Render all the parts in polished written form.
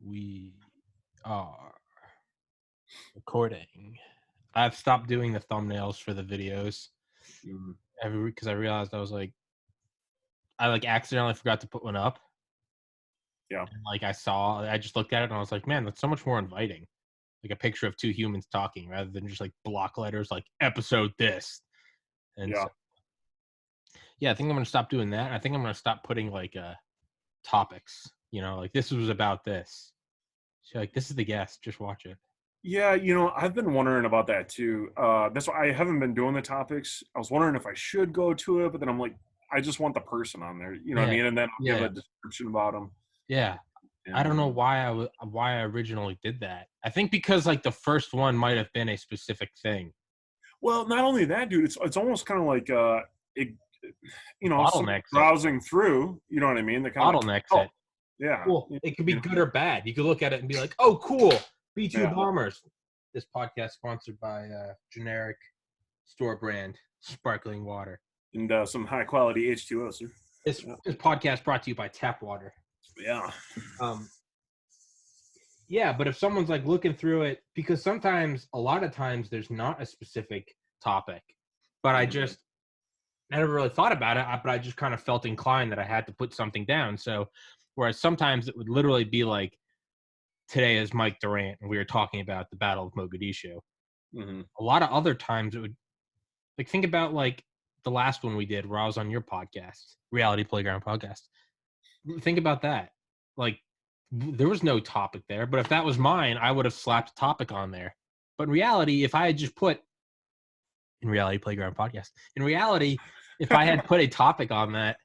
We are recording. I've stopped doing the thumbnails for the videos because I realized I accidentally forgot to put one up. Yeah. And I just looked at it and I was like, man, that's so much more inviting. Like a picture of two humans talking rather than just like block letters like episode this. And Yeah. I think I'm going to stop doing that. I think I'm going to stop putting topics, like this was about this. So like, this is the guest, just watch it. Yeah, I've been wondering about that too. That's why I haven't been doing the topics. I was wondering if I should go to it, but then I'm like, I just want the person on there. You know what I mean? And then I'll give a description about them. Yeah. I don't know why I originally did that. I think because like the first one might have been a specific thing. Well, not only that, dude, it's almost kind of like browsing through. You know what I mean? The kind bottlenecks it. Yeah. Cool. It could be good or bad. You could look at it and be like, oh, cool. B-2 Bombers. This podcast sponsored by generic store brand sparkling water. And some high quality H2O, sir. This podcast brought to you by Tap Water. Yeah. Yeah, but if someone's like looking through it, because a lot of times there's not a specific topic, but I never really thought about it, but I just kind of felt inclined that I had to put something down. So, whereas sometimes it would literally be like, today is Mike Durant, and we were talking about the Battle of Mogadishu. Mm-hmm. A lot of other times it would, like, think about like the last one we did where I was on your podcast, Reality Playground podcast. Think about that. Like, there was no topic there, but if that was mine, I would have slapped a topic on there. But in reality, if I had just put in Reality Playground podcast, if I had put a topic on that,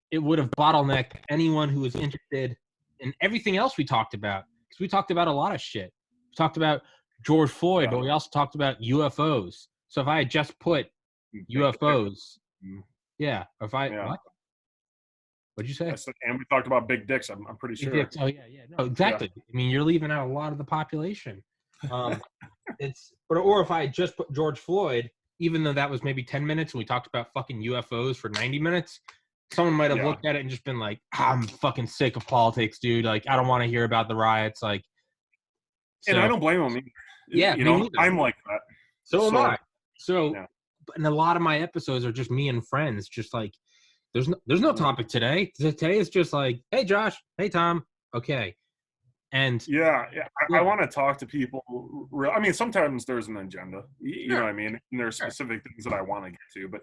it would have bottlenecked anyone who was interested in everything else we talked about. Because we talked about a lot of shit. We talked about George Floyd, but we also talked about UFOs. So if I had just put UFOs, what? What'd you say? And we talked about big dicks. I'm pretty sure. Dicks. Oh yeah. No, exactly. Yeah. I mean, you're leaving out a lot of the population. Or if I had just put George Floyd, even though that was maybe 10 minutes and we talked about fucking UFOs for 90 minutes, someone might have looked at it and just been like, I'm fucking sick of politics, dude. Like, I don't want to hear about the riots. Like, and I don't blame them either. Yeah, I'm like that. So am I. And a lot of my episodes are just me and friends, just like, there's no topic today. Today is just like, hey, Josh. Hey, Tom. Okay. And I want to talk to people. I mean, sometimes there's an agenda. You know what I mean? And there's specific things that I want to get to, but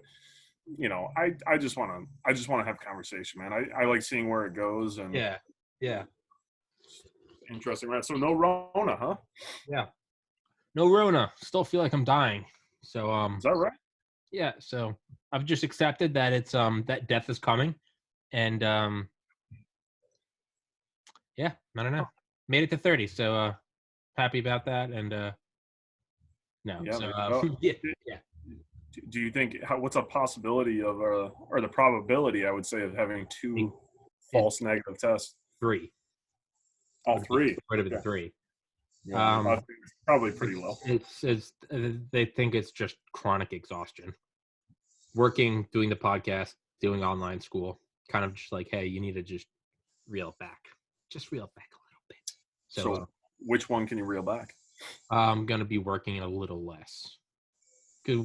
I just want to have conversation, man. I like seeing where it goes. And yeah. Interesting, right? So no Rona, huh? Yeah. No Rona. Still feel like I'm dying. So is that right? Yeah. So I've just accepted that it's that death is coming, and I don't know. Made it to 30, so happy about that. And Do you think what's a possibility of or the probability, I would say, of having two false negative tests? 3. All 3. Would have been 3. I think it's probably pretty low. It's they think it's just chronic exhaustion. Working, doing the podcast, doing online school, kind of just like, hey, you need to just reel it back. Just reel it back a little bit. So which one can you reel back? I'm going to be working a little less. Because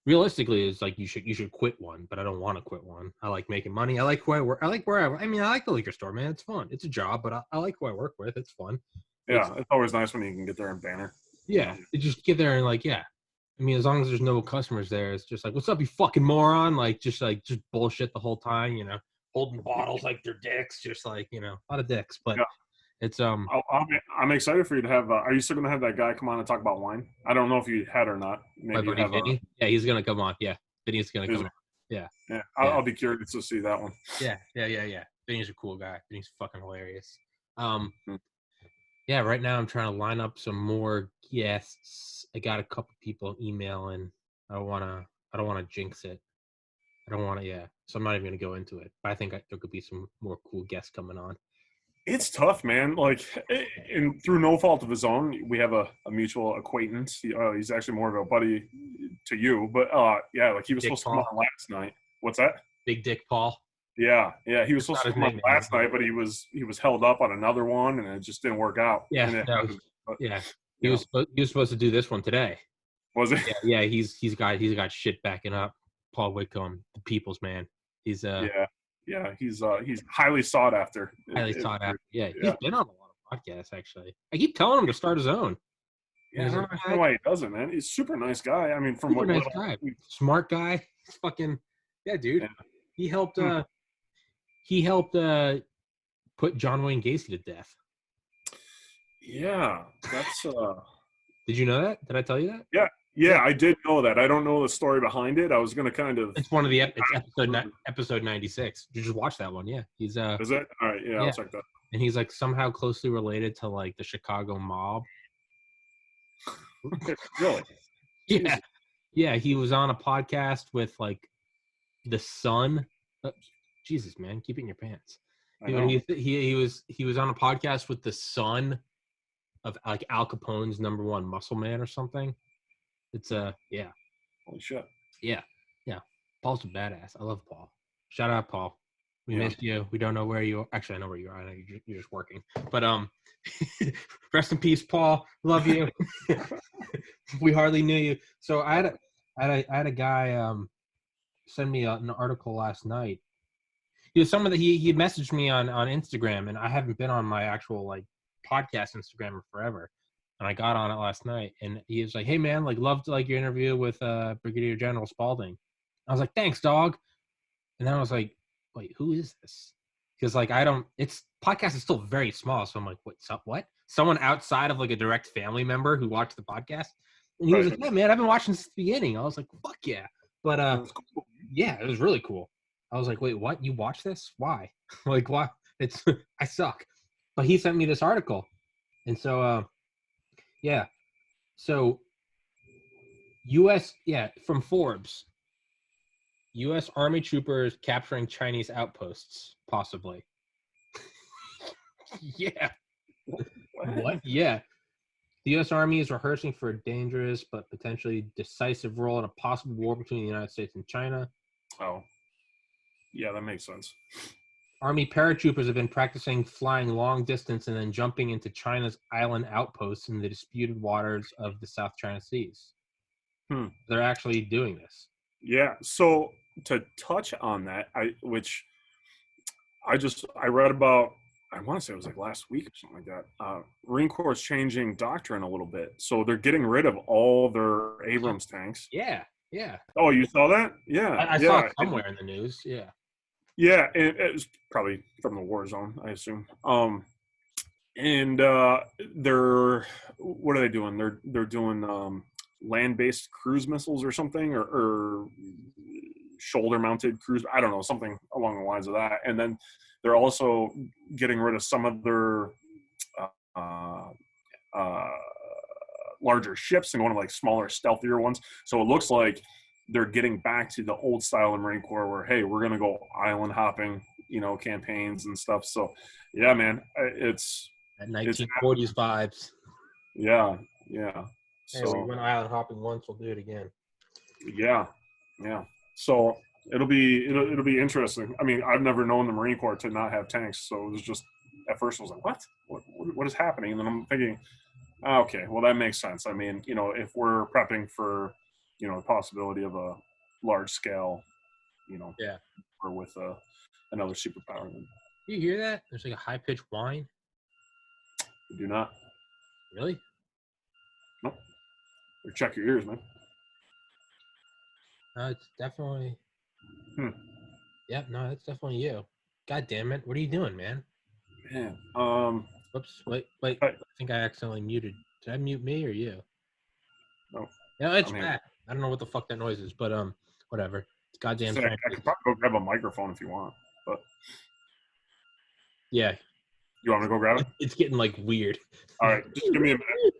realistically, it's like you should quit one, but I don't want to quit one. I like making money. I like who I work. I like the liquor store, man. It's fun. It's a job, but I like who I work with. It's fun. Yeah, it's always nice when you can get there and banner. Yeah, you just get there and like, yeah. I mean, as long as there's no customers there, it's just like, what's up, you fucking moron? Like, just bullshit the whole time, holding bottles like they're dicks, just like, a lot of dicks. But it's I'm excited for you to have. Are you still gonna have that guy come on and talk about wine? I don't know if you had or not. Maybe my buddy Vinny. Yeah, he's gonna come on. Yeah, Vinny's gonna come on. Yeah. I'll be curious to see that one. Yeah. Vinny's a cool guy. Vinny's fucking hilarious. Yeah, right now I'm trying to line up some more guests. I got a couple people emailing. I don't wanna jinx it. I don't want to, so I'm not even gonna go into it. But I think there could be some more cool guests coming on. It's tough, man. Like, and through no fault of his own, we have a mutual acquaintance. He's actually more of a buddy to you, but like he was supposed to come on last night. What's that? Big Dick Paul. Yeah, he was It's supposed not to his come up nickname. last night, but he was held up on another one, and it just didn't work out. Yeah, And it no, happened, but, yeah. you know, He was supposed to do this one today. was it? Yeah. He's got shit backing up. Paul Whitcomb, the people's man. He's He's highly sought after. highly sought after. Yeah, he's Yeah, been on a lot of podcasts actually. I keep telling him to start his own. And I he's don't like, understand why he doesn't, man. He's a super nice guy. I mean, from super what nice little, guy, smart guy. He's fucking yeah, dude. yeah. He helped. Hmm. He helped put John Wayne Gacy to death. Yeah, that's Did you know that? Did I tell you that? yeah, I did know that. I don't know the story behind it. I was gonna kind of. It's one of it's episode 96. You just watch that one. Yeah, he's Is it? All right, yeah, yeah, I'll check that. and he's like somehow closely related to like the Chicago mob. Really? Yeah, Jesus. yeah. He was on a podcast with like the son. Jesus, man, keep it in your pants. I know. He was on a podcast with the son of like Al Capone's #1 muscle man or something. It's yeah. Holy shit. Yeah. Paul's a badass. I love Paul. Shout out, Paul. We Yeah. missed you. We don't know where you are. Actually, I know where you are. I know you're just working. But rest in peace, Paul. Love you. We hardly knew you. So I had a guy send me an article last night. He was someone that he messaged me on Instagram, and I haven't been on my actual like podcast Instagram in forever. And I got on it last night, and he was like, "Hey man, like loved like your interview with Brigadier General Spaulding." I was like, "Thanks, dog." And then I was like, "Wait, who is this?" Because like it's podcast is still very small, so I'm like, what? Someone outside of like a direct family member who watched the podcast, and he was like, "Yeah, man, I've been watching since the beginning." I was like, "Fuck yeah!" But Cool. yeah, it was really cool. I was like, "Wait, what? You watch this? Why? Like, why? It's I suck." But he sent me this article, and so yeah. So from Forbes. U.S. Army troopers capturing Chinese outposts, possibly. Yeah. What? Yeah. The U.S. Army is rehearsing for a dangerous but potentially decisive role in a possible war between the United States and China. Oh. Yeah, that makes sense. Army paratroopers have been practicing flying long distance and then jumping into China's island outposts in the disputed waters of the South China Seas. They're actually doing this. Yeah. So to touch on that, I read about, I want to say it was like last week or something like that. Marine Corps is changing doctrine a little bit, so they're getting rid of all their Abrams tanks. Yeah. Oh, you saw that? Yeah. I saw it somewhere in the news. Yeah. Yeah, it was probably from the war zone, I assume. And they're what are they doing? They're doing land-based cruise missiles or something, or shoulder-mounted cruise. I don't know, something along the lines of that. And then they're also getting rid of some of their larger ships and going to like smaller, stealthier ones. So it looks like they're getting back to the old style of Marine Corps where, hey, we're going to go island hopping, campaigns and stuff. So yeah, man, it's at 1940s vibes. Yeah. Hey, we went island hopping once, we'll do it again. Yeah. So it'll be interesting. I mean, I've never known the Marine Corps to not have tanks, so it was just at first I was like, what is happening? And then I'm thinking, okay, well that makes sense. I mean, if we're prepping for, the possibility of a large scale, or with another superpower. You hear that? There's like a high pitched whine. You do not. Really? Nope. Or check your ears, man. No, it's definitely. Yep, no, it's definitely you. God damn it! What are you doing, man? Man. Whoops! Wait. I think I accidentally muted. Did I mute me or you? No. No, it's back. I don't know what the fuck that noise is, but whatever. It's goddamn. I could probably go grab a microphone if you want, but. Yeah. You want me to go grab it? It's getting like weird. All right, just give me a minute.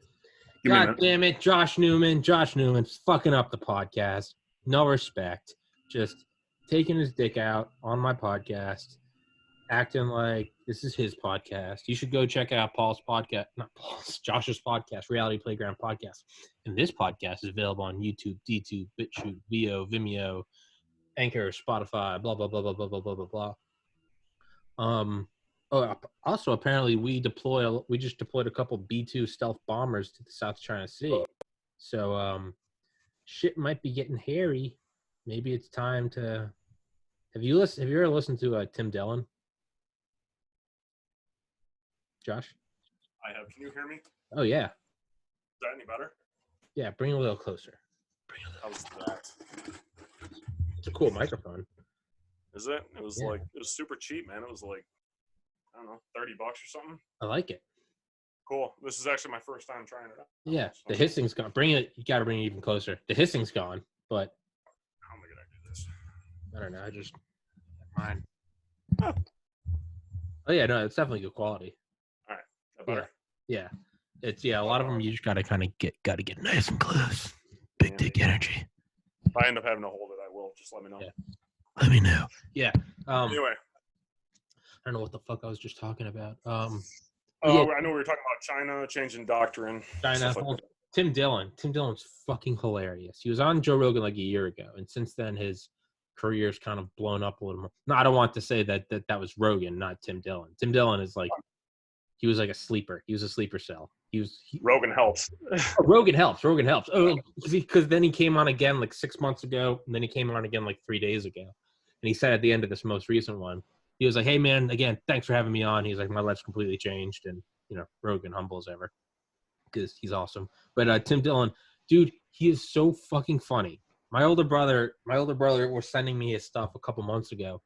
God damn it, Josh Newman's fucking up the podcast. No respect. Just taking his dick out on my podcast, acting like this is his podcast. You should go check out Josh's podcast, Reality Playground Podcast. And this podcast is available on YouTube, DTube, BitChute, VO, Vimeo, Anchor, Spotify, blah, blah, blah, blah, blah, blah, blah, blah, blah. Also, apparently, we just deployed a couple B-2 stealth bombers to the South China Sea. So, shit might be getting hairy. Maybe it's time to. Have you ever listened to Tim Dillon? Josh? I have. Can you hear me? Is Oh yeah. that any better? Yeah, bring it a little closer. How's that? It's a cool microphone. Is it? It was Yeah. it was super cheap, man. It was like, I don't know, $30 or something. I like it. Cool. This is actually my first time trying it out. Yeah, So, the hissing's gone. You got to bring it even closer. The hissing's gone, but how am I gonna do this? I don't know. I just mine. Oh yeah, no, it's definitely good quality. All right. Is that better? Yeah. It's a lot of them you just gotta get nice and close. Big dick energy. If I end up having to hold it, I will. Just let me know. Yeah. Let me know. Yeah. Anyway. I don't know what the fuck I was just talking about. I know we were talking about China changing doctrine. China. Tim Dillon. Tim Dillon's fucking hilarious. He was on Joe Rogan like a year ago, and since then his career's kind of blown up a little more. No, I don't want to say that was Rogan, not Tim Dillon. Tim Dillon is like, he was like a sleeper. He was a sleeper cell. Rogan helps. Rogan helps. Oh, because then he came on again like 6 months ago, and then he came on again like 3 days ago. And he said at the end of this most recent one, he was like, "Hey man, again, thanks for having me on." He's like, "My life's completely changed," and Rogan humble as ever because he's awesome. But Tim Dillon, dude, he is so fucking funny. My older brother was sending me his stuff a couple months ago,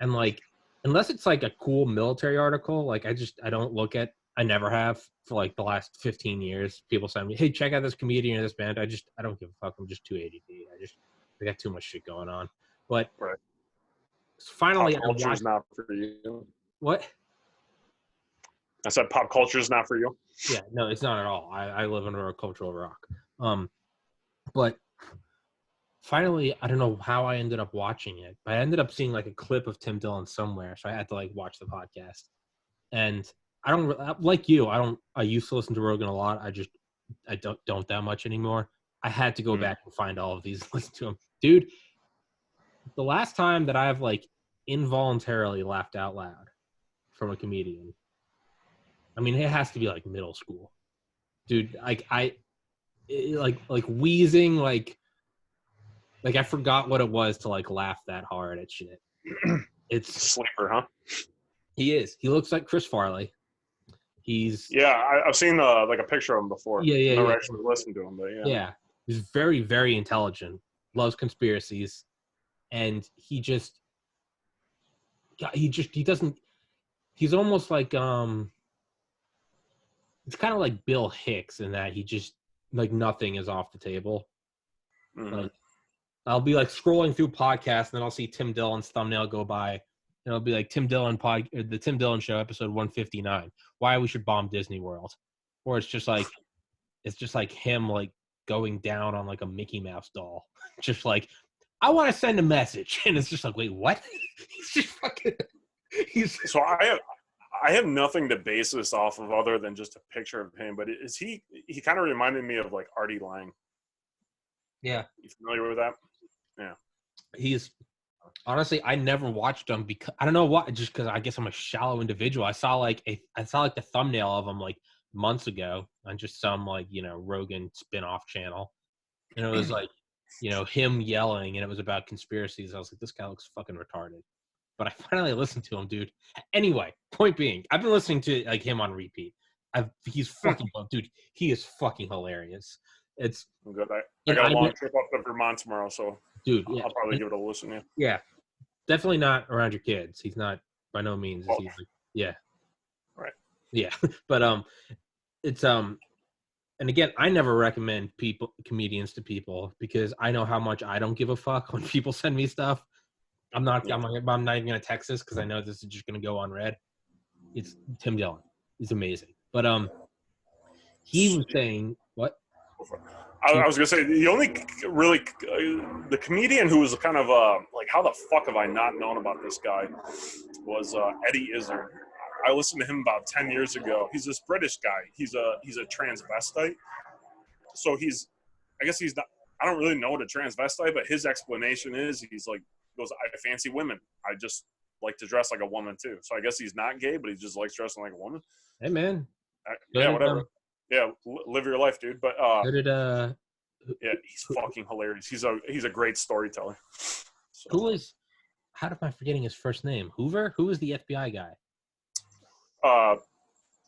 and like, unless it's like a cool military article, like I don't look at. I never have for like the last 15 years. People send me, "Hey, check out this comedian or this band." I don't give a fuck. I'm just too ADD. I got too much shit going on. But right. Finally, pop culture is not for you. What? I said pop culture is not for you. Yeah, no, it's not at all. I live under a cultural rock. But finally, I don't know how I ended up watching it, but I ended up seeing like a clip of Tim Dillon somewhere, so I had to like watch the podcast. And I don't like you. I used to listen to Rogan a lot. I don't that much anymore. I had to go back and find all of these, listen to him, dude. The last time that I've like involuntarily laughed out loud from a comedian, I mean, it has to be like middle school, dude. Like wheezing, like I forgot what it was to like laugh that hard at shit. It's sleeper, huh? He is. He looks like Chris Farley. I've seen like a picture of him before. Yeah. Never actually listened to him, but yeah. Yeah, he's very, very intelligent. Loves conspiracies, and he doesn't. He's almost like it's kind of like Bill Hicks in that he just like nothing is off the table. Mm-hmm. Like I'll be like scrolling through podcasts and then I'll see Tim Dillon's thumbnail go by and it'll be like the Tim Dillon Show episode 159, why we should bomb Disney World. Or it's just like him like going down on like a Mickey Mouse doll. Just like, I want to send a message. And it's just like, wait, what? He's just fucking So I have nothing to base this off of other than just a picture of him, but he kind of reminded me of like Artie Lang. Yeah. You familiar with that? Yeah. He's honestly, I never watched him because I don't know what, just because I guess I'm a shallow individual. I saw like the thumbnail of him like months ago on just some like, Rogan spin-off channel. And it was like, him yelling and it was about conspiracies. I was like, this guy looks fucking retarded. But I finally listened to him, dude. Anyway, point being, I've been listening to like him on repeat. He's fucking dude. He is fucking hilarious. It's good. I got a long trip up to Vermont tomorrow, so dude, I'll probably give it a listen. Yeah, definitely not around your kids. He's not by no means. Oh. Yeah, right. Yeah, but it's and again, I never recommend comedians to people because I know how much I don't give a fuck when people send me stuff. I'm not even going to text this because I know this is just going to go unread. It's Tim Dillon. He's amazing. But he was saying, what? I was going to say, the only really, the comedian who was kind of like, how the fuck have I not known about this guy was Eddie Izzard. I listened to him about 10 years ago. He's this British guy. He's a transvestite. So I guess he's not, I don't really know what a transvestite, but his explanation is, he's like, goes, I fancy women. I just like to dress like a woman too. So I guess he's not gay, but he just likes dressing like a woman. Hey man. Yeah, whatever. Yeah, live your life, dude. But So did yeah, he's fucking hilarious. He's a great storyteller. So. How am I forgetting his first name? Hoover? Who was the FBI guy?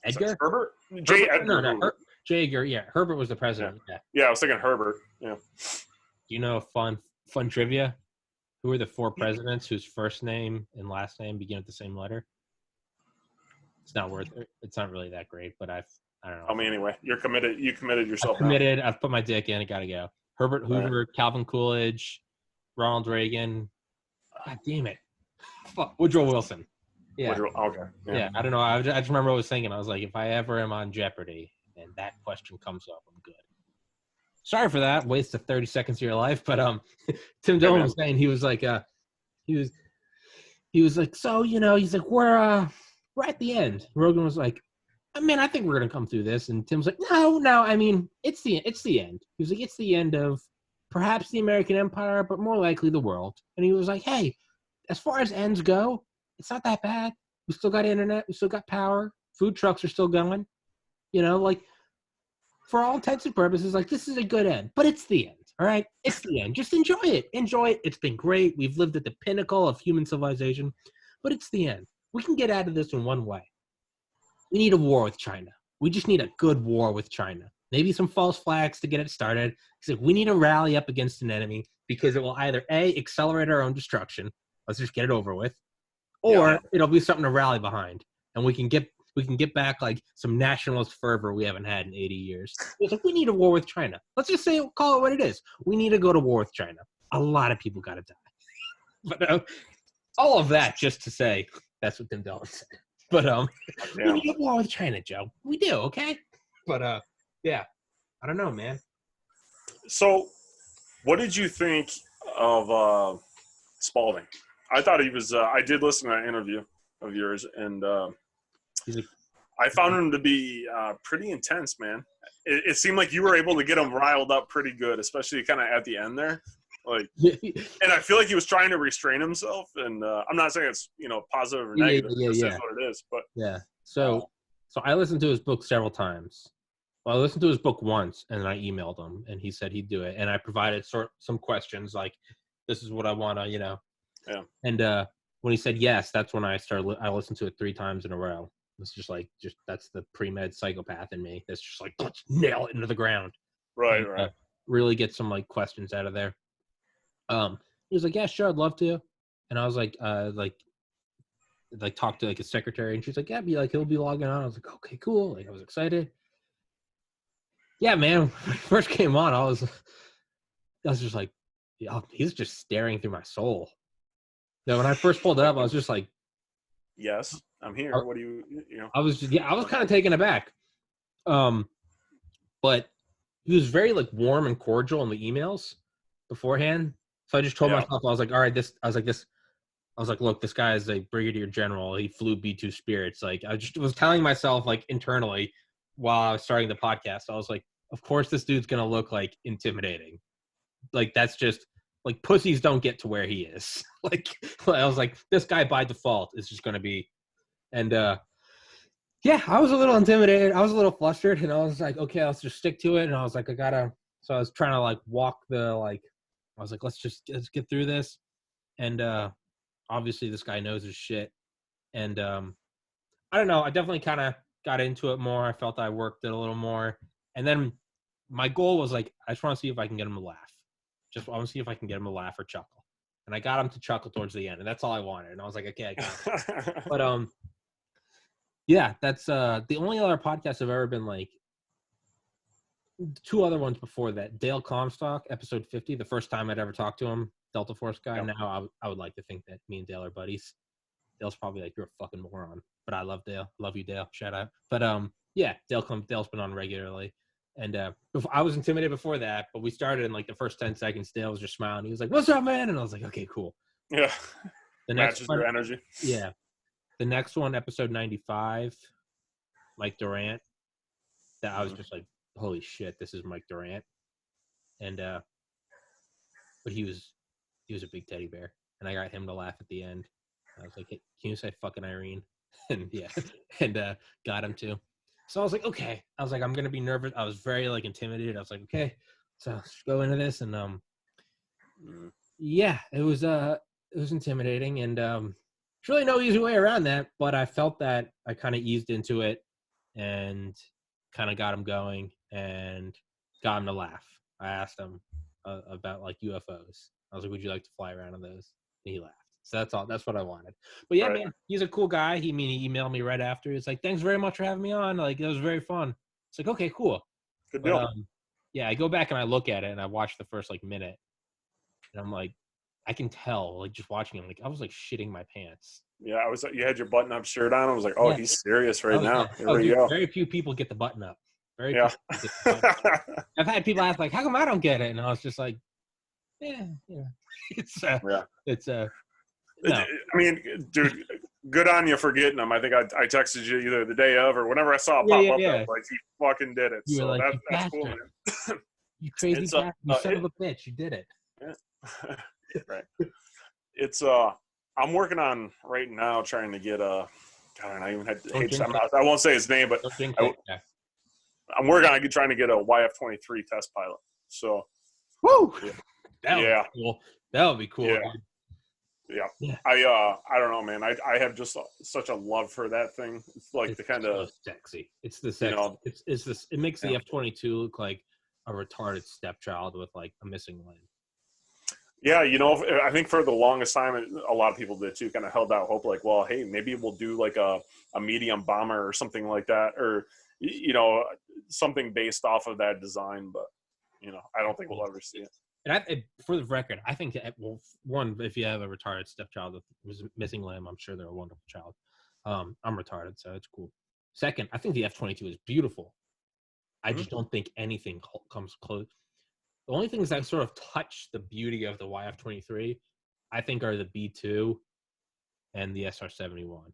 Edgar? Herbert? J. Edgar. No. J. Edgar. Yeah, Herbert was the president. Yeah, I was thinking Herbert. Yeah. Do you know fun trivia? Who are the 4 presidents whose first name and last name begin with the same letter? It's not worth it. It's not really that great, but I don't know. I mean, anyway, you're committed. You committed yourself. I've put my dick in. I gotta go. Herbert Hoover, right. Calvin Coolidge, Ronald Reagan. God damn it. Fuck. Woodrow Wilson. Yeah. Okay. Yeah. I don't know. I just remember I was thinking. I was like, if I ever am on Jeopardy and that question comes up, I'm good. Sorry for that. Waste of 30 seconds of your life. But Tim Dillon was saying he was like so he's like we're at the end. Rogan was like, I mean, I think we're gonna come through this, and Tim's like, no, I mean, it's the end. He was like, it's the end of perhaps the American Empire, but more likely the world. And he was like, hey, as far as ends go, it's not that bad. We still got internet, we still got power, food trucks are still going. Like for all intents and purposes, like this is a good end, but it's the end. All right, it's the end. Just enjoy it. It's been great. We've lived at the pinnacle of human civilization, but it's the end. We can get out of this in one way. We need a war with China. We just need a good war with China. Maybe some false flags to get it started. He's like, we need to rally up against an enemy because it will either A, accelerate our own destruction. Let's just get it over with. Or it'll be something to rally behind. And we can get back like some nationalist fervor we haven't had in 80 years. He's like, we need a war with China. Let's just call it what it is. We need to go to war with China. A lot of people got to die. But all of that just to say, that's what Tim Dillon said. But we need a war with China, Joe. We do, okay? But yeah, I don't know, man. So, what did you think of Spalding? I thought he was. I did listen to that interview of yours, and I found him to be pretty intense, man. It seemed like you were able to get him riled up pretty good, especially kind of at the end there. Like, and I feel like he was trying to restrain himself, and I'm not saying it's positive or negative. This is what it is, but yeah. So I listened to his book several times. Well, I listened to his book once, and then I emailed him, and he said he'd do it, and I provided some questions like, "This is what I want to," Yeah. And when he said yes, that's when I listened to it 3 times in a row. It's just that's the pre-med psychopath in me. That's just like, let's nail it into the ground. Right. Really get some questions out of there. He was like, yeah, sure, I'd love to. And I was like talk to his secretary, and she's like, yeah, he'll be logging on. I was like, okay, cool. I was excited. Yeah, man. When I first came on, I was just like, yeah, he's just staring through my soul. When I first pulled it up, I was just like, yes, I'm here. What do you I was kind of taken aback. But he was very warm and cordial in the emails beforehand. So I just told myself, I was like, all right, look, this guy is a brigadier general. He flew B-2 Spirits. I just was telling myself internally while I was starting the podcast, I was like, of course this dude's going to look intimidating. That's just pussies don't get to where he is. I was like, this guy by default is just going to be, and yeah, I was a little intimidated. I was a little flustered, and I was like, okay, let's just stick to it. And I was like, so I was trying to walk I was like, let's get through this. And obviously this guy knows his shit. And I don't know. I definitely kind of got into it more. I felt I worked it a little more. And then my goal was I just want to see if I can get him to laugh. I want to see if I can get him to laugh or chuckle. And I got him to chuckle towards the end. And that's all I wanted. And I was like, okay, I got it. But yeah, that's the only other podcast I've ever been 2 other ones before that. Dale Comstock, episode 50, the first time I'd ever talked to him, Delta Force guy. Yep. Now I would like to think that me and Dale are buddies. Dale's probably you're a fucking moron, but I love Dale. Love you, Dale. Shout out. But yeah, Dale's been on regularly. And I was intimidated before that, but we started in the first 10 seconds. Dale was just smiling. He was like, "What's up, man?" And I was like, "Okay, cool." Yeah. The matches your energy. Yeah. The next one, episode 95, Mike Durant. That I was just like, holy shit, this is Mike Durant. And but he was a big teddy bear, and I got him to laugh at the end. I was like, hey, can you say fucking Irene? And yeah, and got him to. So I was like, okay. I was like, I'm gonna be nervous. I was very like intimidated. I was like, okay, so let's go into this, and yeah, it was intimidating, and there's really no easy way around that. But I felt that I kind of eased into it, and kind of got him going, and got him to laugh. I asked him about like UFOs. I was like, "Would you like to fly around on those?" And he laughed. So that's all. That's what I wanted. But yeah, Right. man, he's a cool guy. He emailed me right after. He's like, "Thanks very much for having me on. Like, it was very fun." It's like, okay, cool. Good But deal. yeah, I go back and I look at it and I watch the first like minute, and I'm like, I can tell, like just watching him, like I was like shitting my pants. Yeah, I was. You had your button-up shirt on. I was like, oh, Yeah. he's serious right Oh yeah. now. Here Oh we dude, go. very few people get the button up. Very few Yeah. people get the button up. I've had people ask like, how come I don't get it? And I was just like, yeah. It's Yeah. it's no. I mean, dude, good on you for getting them. I think I texted you either the day of or whenever I saw it pop up. I was like, he fucking did it. You were So like, you that's cool, bastard. man. You crazy It's bastard. You son of a bitch. You did it. Yeah. Right. It's I'm working on right now trying to get a. God, I even had I won't say his name, but I'm working on trying to get a YF-23 test pilot. So, woo, yeah, that would be cool. Yeah. Dude. Yeah. I don't know, man. I have just such a love for that thing. It's like it's the kind of sexy. It's the sexy. It's this. It makes the F-22 look like a retarded stepchild with like a missing limb. Yeah, I think for the longest time, a lot of people did too, kind of held out hope, like, well, hey, maybe we'll do like a medium bomber or something like that, or something based off of that design. But I don't think we'll ever see it. And for the record, I think well, one, if you have a retarded stepchild with a missing limb, I'm sure they're a wonderful child. I'm retarded, so it's cool. Second, I think the F-22 is beautiful. I just don't think anything comes close. The only things that sort of touch the beauty of the YF-23, I think, are the B-2 and the SR-71.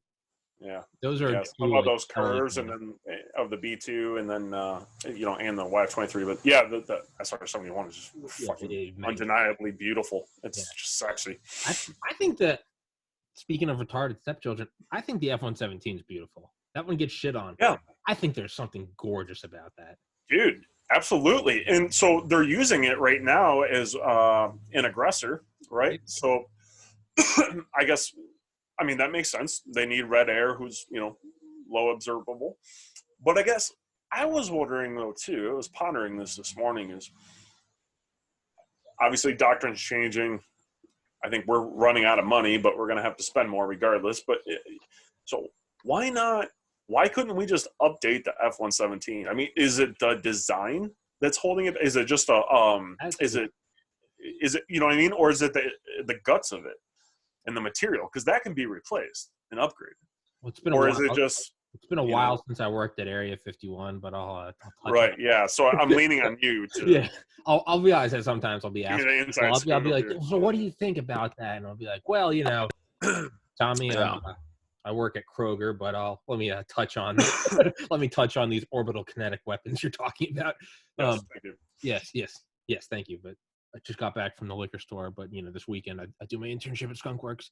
Yeah, those are some of those curves, and then of the B-2, and then and the YF-23. But yeah, the SR-71 is just fucking undeniably beautiful. It's just sexy. I think that, speaking of retarded stepchildren, I think the F-117 is beautiful. That one gets shit on. Yeah, I think there's something gorgeous about that, dude. Absolutely. And so they're using it right now as an aggressor, right? So I guess, that makes sense. They need red air who's, low observable. But I guess I was wondering, though, too, I was pondering this morning, is obviously doctrine's changing. I think we're running out of money, but we're going to have to spend more regardless. But so why not? Why couldn't we just update the F-117? I mean, is it the design that's holding it? Is it just is it you know what I mean? Or is it the guts of it and the material? Because that can be replaced and upgraded. Well, it's been it's been a while since I worked at Area 51, but I'll right. Yeah. So I'm leaning on you to. Yeah. I'll be honest that sometimes I'll be asked. I'll be like, so what do you think about that? And I'll be like, well, Tommy, I work at Kroger, but let me touch on let me touch on these orbital kinetic weapons you're talking about. Thank you. Yes, thank you. But I just got back from the liquor store, but this weekend I do my internship at Skunkworks.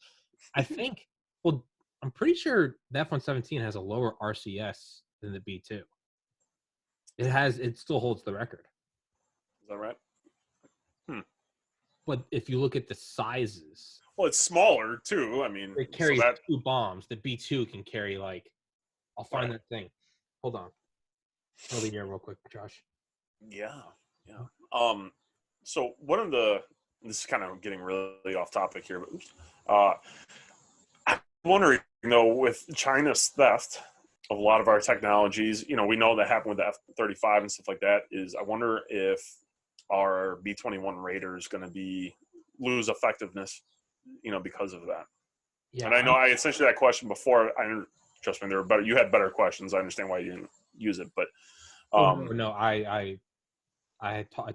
I think, well, I'm pretty sure the F-117 has a lower RCS than the B-2. It still holds the record. Is that right? But if you look at the sizes, well, it's smaller too. I mean, it carries 2 bombs. The B-2 can carry I'll find that thing. Hold on. I'll be here real quick, Josh. Yeah. So this is kind of getting really off topic here, but I'm wondering, with China's theft of a lot of our technologies, we know that happened with the F-35 and stuff like that. I wonder if our B-21 Raider is going to lose effectiveness, because of that. Yeah, and I know I essentially that question before. Trust me, you had better questions. I understand why you didn't use it, but no, I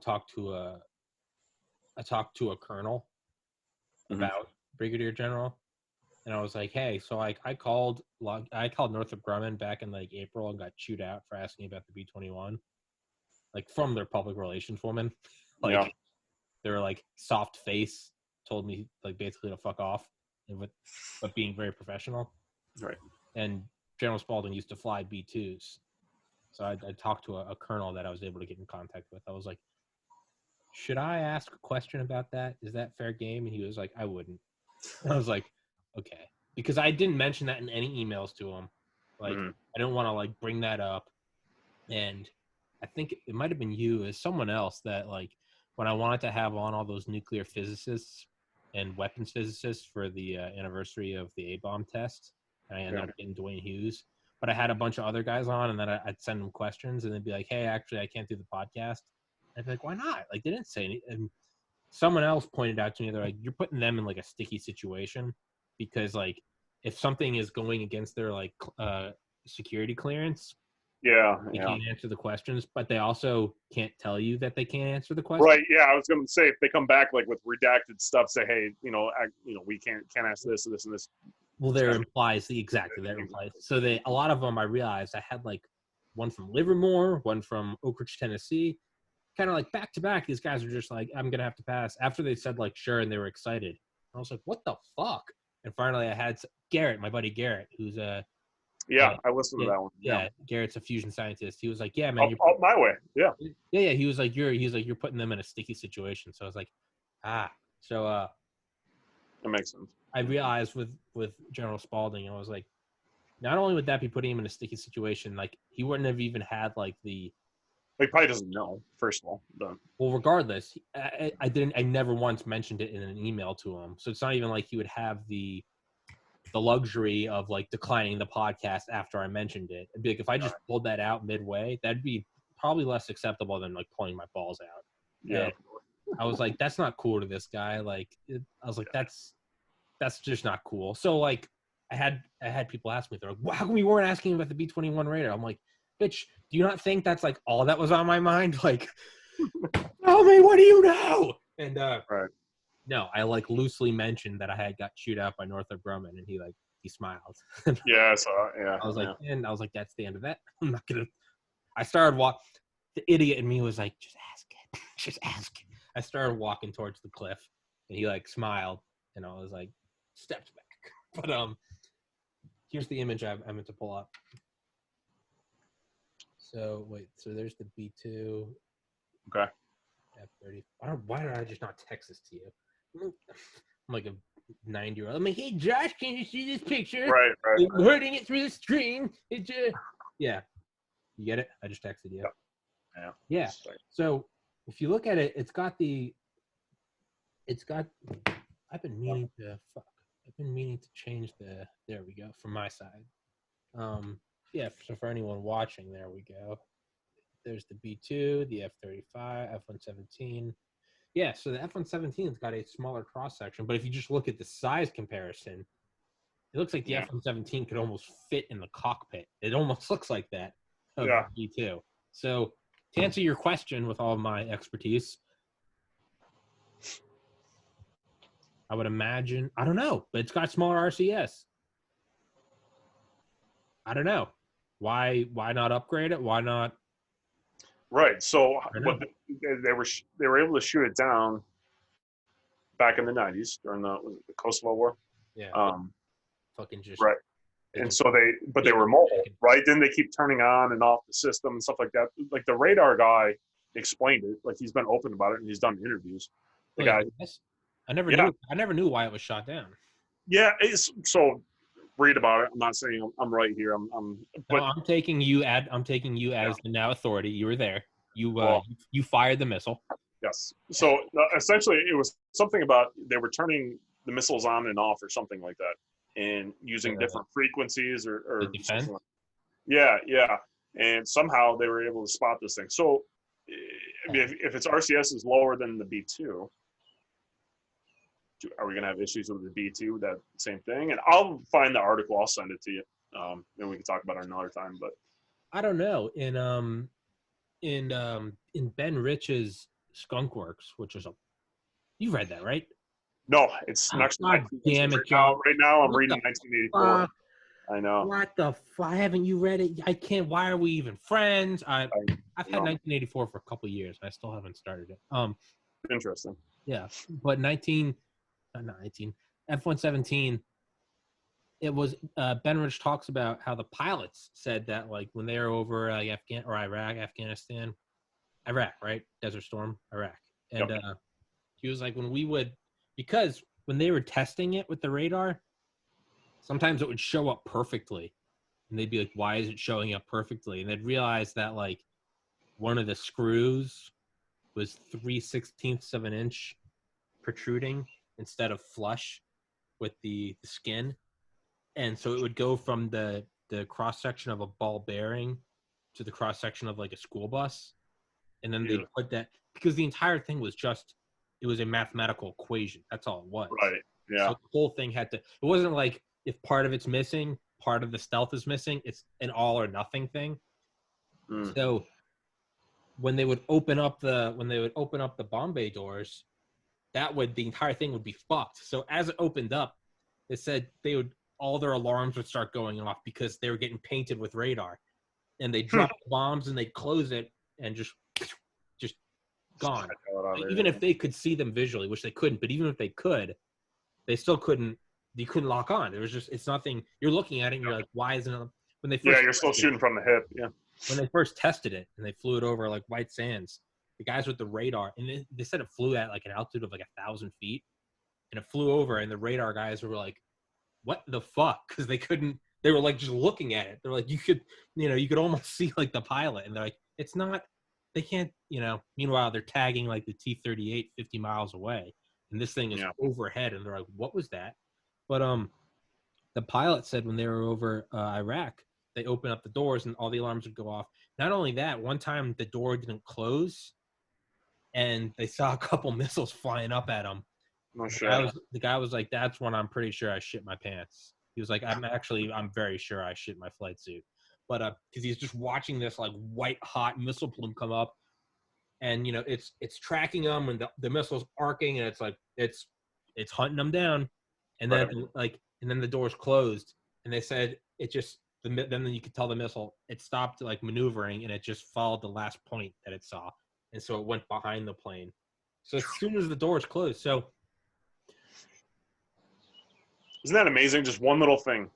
talked to a colonel about Brigadier General, and I was like, hey, so I called Northrop Grumman back in like April and got chewed out for asking about the B-21, like from their public relations woman. They were like, soft face told me like basically to fuck off. but being very professional. Right. And General Spaulding used to fly B-2s. So I talked to a colonel that I was able to get in contact with. I was like, should I ask a question about that? Is that fair game? And he was like, I wouldn't. And I was like, okay. Because I didn't mention that in any emails to him. Like, I don't want to, like, bring that up. And I think it might have been you as someone else that, like, when I wanted to have on all those nuclear physicists and weapons physicists for the anniversary of the A-bomb test, and I ended up getting Dwayne Hughes. But I had a bunch of other guys on, and then I'd send them questions, and they'd be like, hey, actually, I can't do the podcast. And I'd be like, why not? Like, they didn't say anything. And someone else pointed out to me, they're like, you're putting them in, like, a sticky situation because, like, if something is going against their, like, security clearance, they can't answer the questions, but they also can't tell you that they can't answer the questions. Right. Yeah, I was going to say if they come back like with redacted stuff, say, hey, we can't ask this, and this. Well, there implies exactly that implies. So a lot of them I realized I had like one from Livermore, one from Oak Ridge, Tennessee, kind of like back to back. These guys are just like, I'm gonna have to pass. After they said like sure, and they were excited. I was like, what the fuck? And finally, I had Garrett, my buddy Garrett, who's a I listened to that one. Yeah, Garrett's a fusion scientist. He was like, yeah, man, you're my way. Yeah. He was like, you're putting them in a sticky situation. So I was like, so that makes sense. I realized with General Spaulding, I was like, not only would that be putting him in a sticky situation, like he wouldn't have even had like the. He probably doesn't know. First of all, but. Well, regardless, I never once mentioned it in an email to him, so it's not even like he would have the luxury of like declining the podcast after I mentioned it. It'd be like if I just pulled that out midway, that'd be probably less acceptable than like pulling my balls out. Yeah. And I was like, that's not cool to this guy. Like, I was like, that's just not cool. So like, I had people ask me, they're like, well, how come we weren't asking about the B-21 Raider? I'm like, bitch, do you not think that's like all that was on my mind? Like, tell me, what do you know? And right. No, I like loosely mentioned that I had got chewed out by Northrop Grumman, and he smiled. Yeah, so yeah. I was like, and I was like, that's the end of that. I'm not gonna. I started the idiot in me was like, just ask it, just ask it. I started walking towards the cliff, and he like smiled, and I was like, stepped back. But here's the image I meant to pull up. So wait, so there's the B-2. Okay. F-30. Why did I just not text this to you? I'm like a 9-year-old. I'm like, hey Josh, can you see this picture? Right. I'm hurting it through the screen. Yeah. You get it? I just texted you. Yeah. So if you look at it, I've been meaning to change there we go, from my side. Yeah, so for anyone watching, there we go. There's the B-2, the F-35, F-117. Yeah, so the F-117's got a smaller cross-section, but if you just look at the size comparison, it looks like the F-117 could almost fit in the cockpit. It almost looks like that of the B-2. So to answer your question with all of my expertise, I would imagine, I don't know, but it's got smaller RCS. I don't know. Why not upgrade it? Why not? Right. So they were able to shoot it down back in the 90s during the Kosovo War. Yeah. Fucking just right. And so they were mobile, right? Then they keep turning on and off the system and stuff like that. Like the radar guy explained it, like he's been open about it and he's done interviews. The guy. I never knew why it was shot down. Yeah. So read about it. I'm not saying I'm right here. But I'm taking you as the now authority. You were there. You fired the missile. Yes. So essentially, it was something about they were turning the missiles on and off or something like that, and using different frequencies or defense. Yeah. And somehow they were able to spot this thing. So if its RCS is lower than the B-2. Are we going to have issues with the B-2? That same thing? And I'll find the article. I'll send it to you. And we can talk about it another time. But I don't know. In Ben Rich's Skunk Works, which is you read that, right? No, it's next. God damn it, John! Right now, I'm reading 1984. I know. What the fuck? Haven't you read it? I can't. Why are we even friends? I've had 1984 for a couple of years. And I still haven't started it. Interesting. Yeah, but F-117. It was Ben Rich talks about how the pilots said that like when they were over Afghanistan, Iraq, right? Desert Storm, Iraq, and Yep. he was like because when they were testing it with the radar, sometimes it would show up perfectly, and they'd be like, "Why is it showing up perfectly?" And they'd realize that like one of the screws was 3/16 of an inch protruding instead of flush with the skin. And so it would go from the cross section of a ball bearing to the cross section of like a school bus. And then they'd put that because the entire thing was it was a mathematical equation. That's all it was. Right. Yeah. So the whole thing it wasn't like if part of it's missing, part of the stealth is missing. It's an all or nothing thing. So when they would open up the bomb bay doors, the entire thing would be fucked. So as it opened up, it said all their alarms would start going off because they were getting painted with radar, and they drop the bombs and they close it and just gone. Even if they could see them visually, which they couldn't, but even if they could, they still couldn't. You couldn't lock on. It was it's nothing. You're looking at it and you're like, why isn't it? When they first you're still shooting from the hip. Yeah. When they first tested it and they flew it over like White Sands, the guys with the radar, and they said it flew at like an altitude of like 1,000 feet, and it flew over, and the radar guys were like, what the fuck? Because they were like just looking at it. They're like, you could almost see like the pilot, and they're like, it's not, they can't, meanwhile they're tagging like the T-38 50 miles away, and this thing is overhead, and they're like, what was that? But the pilot said when they were over Iraq, they opened up the doors and all the alarms would go off. Not only that, one time the door didn't close, and they saw a couple missiles flying up at them. No shit. The guy was like, that's when I'm pretty sure I shit my pants. He was like, I'm very sure I shit my flight suit. But because he's just watching this like white hot missile plume come up, and it's tracking them, and the missile's arcing, and it's like it's hunting them down, and then and then the doors closed, and they said it just then you could tell the missile it stopped like maneuvering, and it just followed the last point that it saw, and so it went behind the plane. So as soon as the doors closed, so. Isn't that amazing? Just one little thing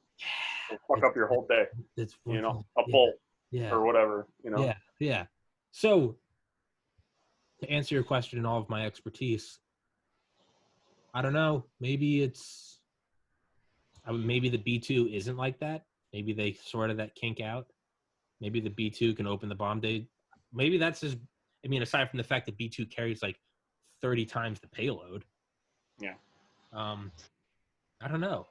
will fuck up your whole day. It's a bolt or whatever. Yeah. So to answer your question in all of my expertise, I don't know. Maybe maybe the B-2 isn't like that. Maybe they sort of that kink out. Maybe the B-2 can open the bomb day. Maybe that's just. I mean, aside from the fact that B-2 carries like 30 times the payload. Yeah. I don't know.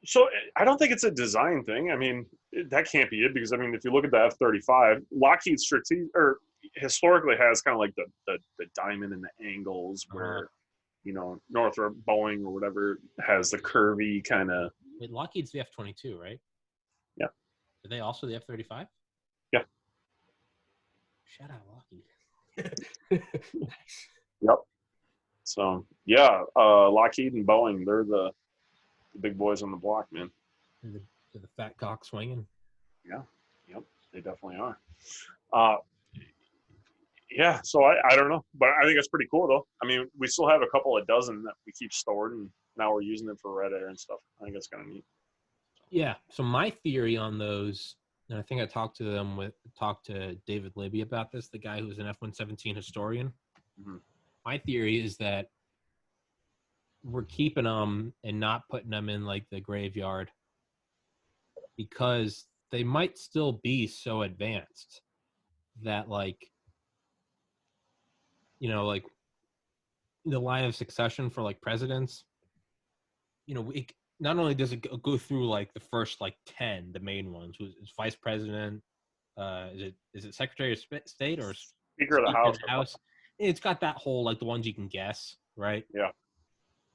So I don't think it's a design thing. I mean, that can't be it because I mean, if you look at the F-35, Lockheed historically has kind of like the diamond and the angles where, Northrop Boeing or whatever has the curvy kind of. Wait, Lockheed's the F-22, right? Yeah. Are they also the F-35? Yeah. Shout out Lockheed. Nice. Yep. So yeah, Lockheed and Boeing, they're the big boys on the block, man. They're the fat cock swinging. Yeah. Yep. They definitely are. Yeah. So I don't know, but I think it's pretty cool though. I mean, we still have a couple of dozen that we keep stored, and now we're using them for red air and stuff. I think that's kind of neat. Yeah. So my theory on those, and I think I talked to David Libby about this, the guy who's an F-117 historian. Mm-hmm. My theory is that we're keeping them and not putting them in like the graveyard because they might still be so advanced that like like the line of succession for like presidents, not only does it go through like the first like 10, the main ones, who's vice president, is it Secretary of State or Speaker of the House? It's got that whole like the ones you can guess, right? Yeah.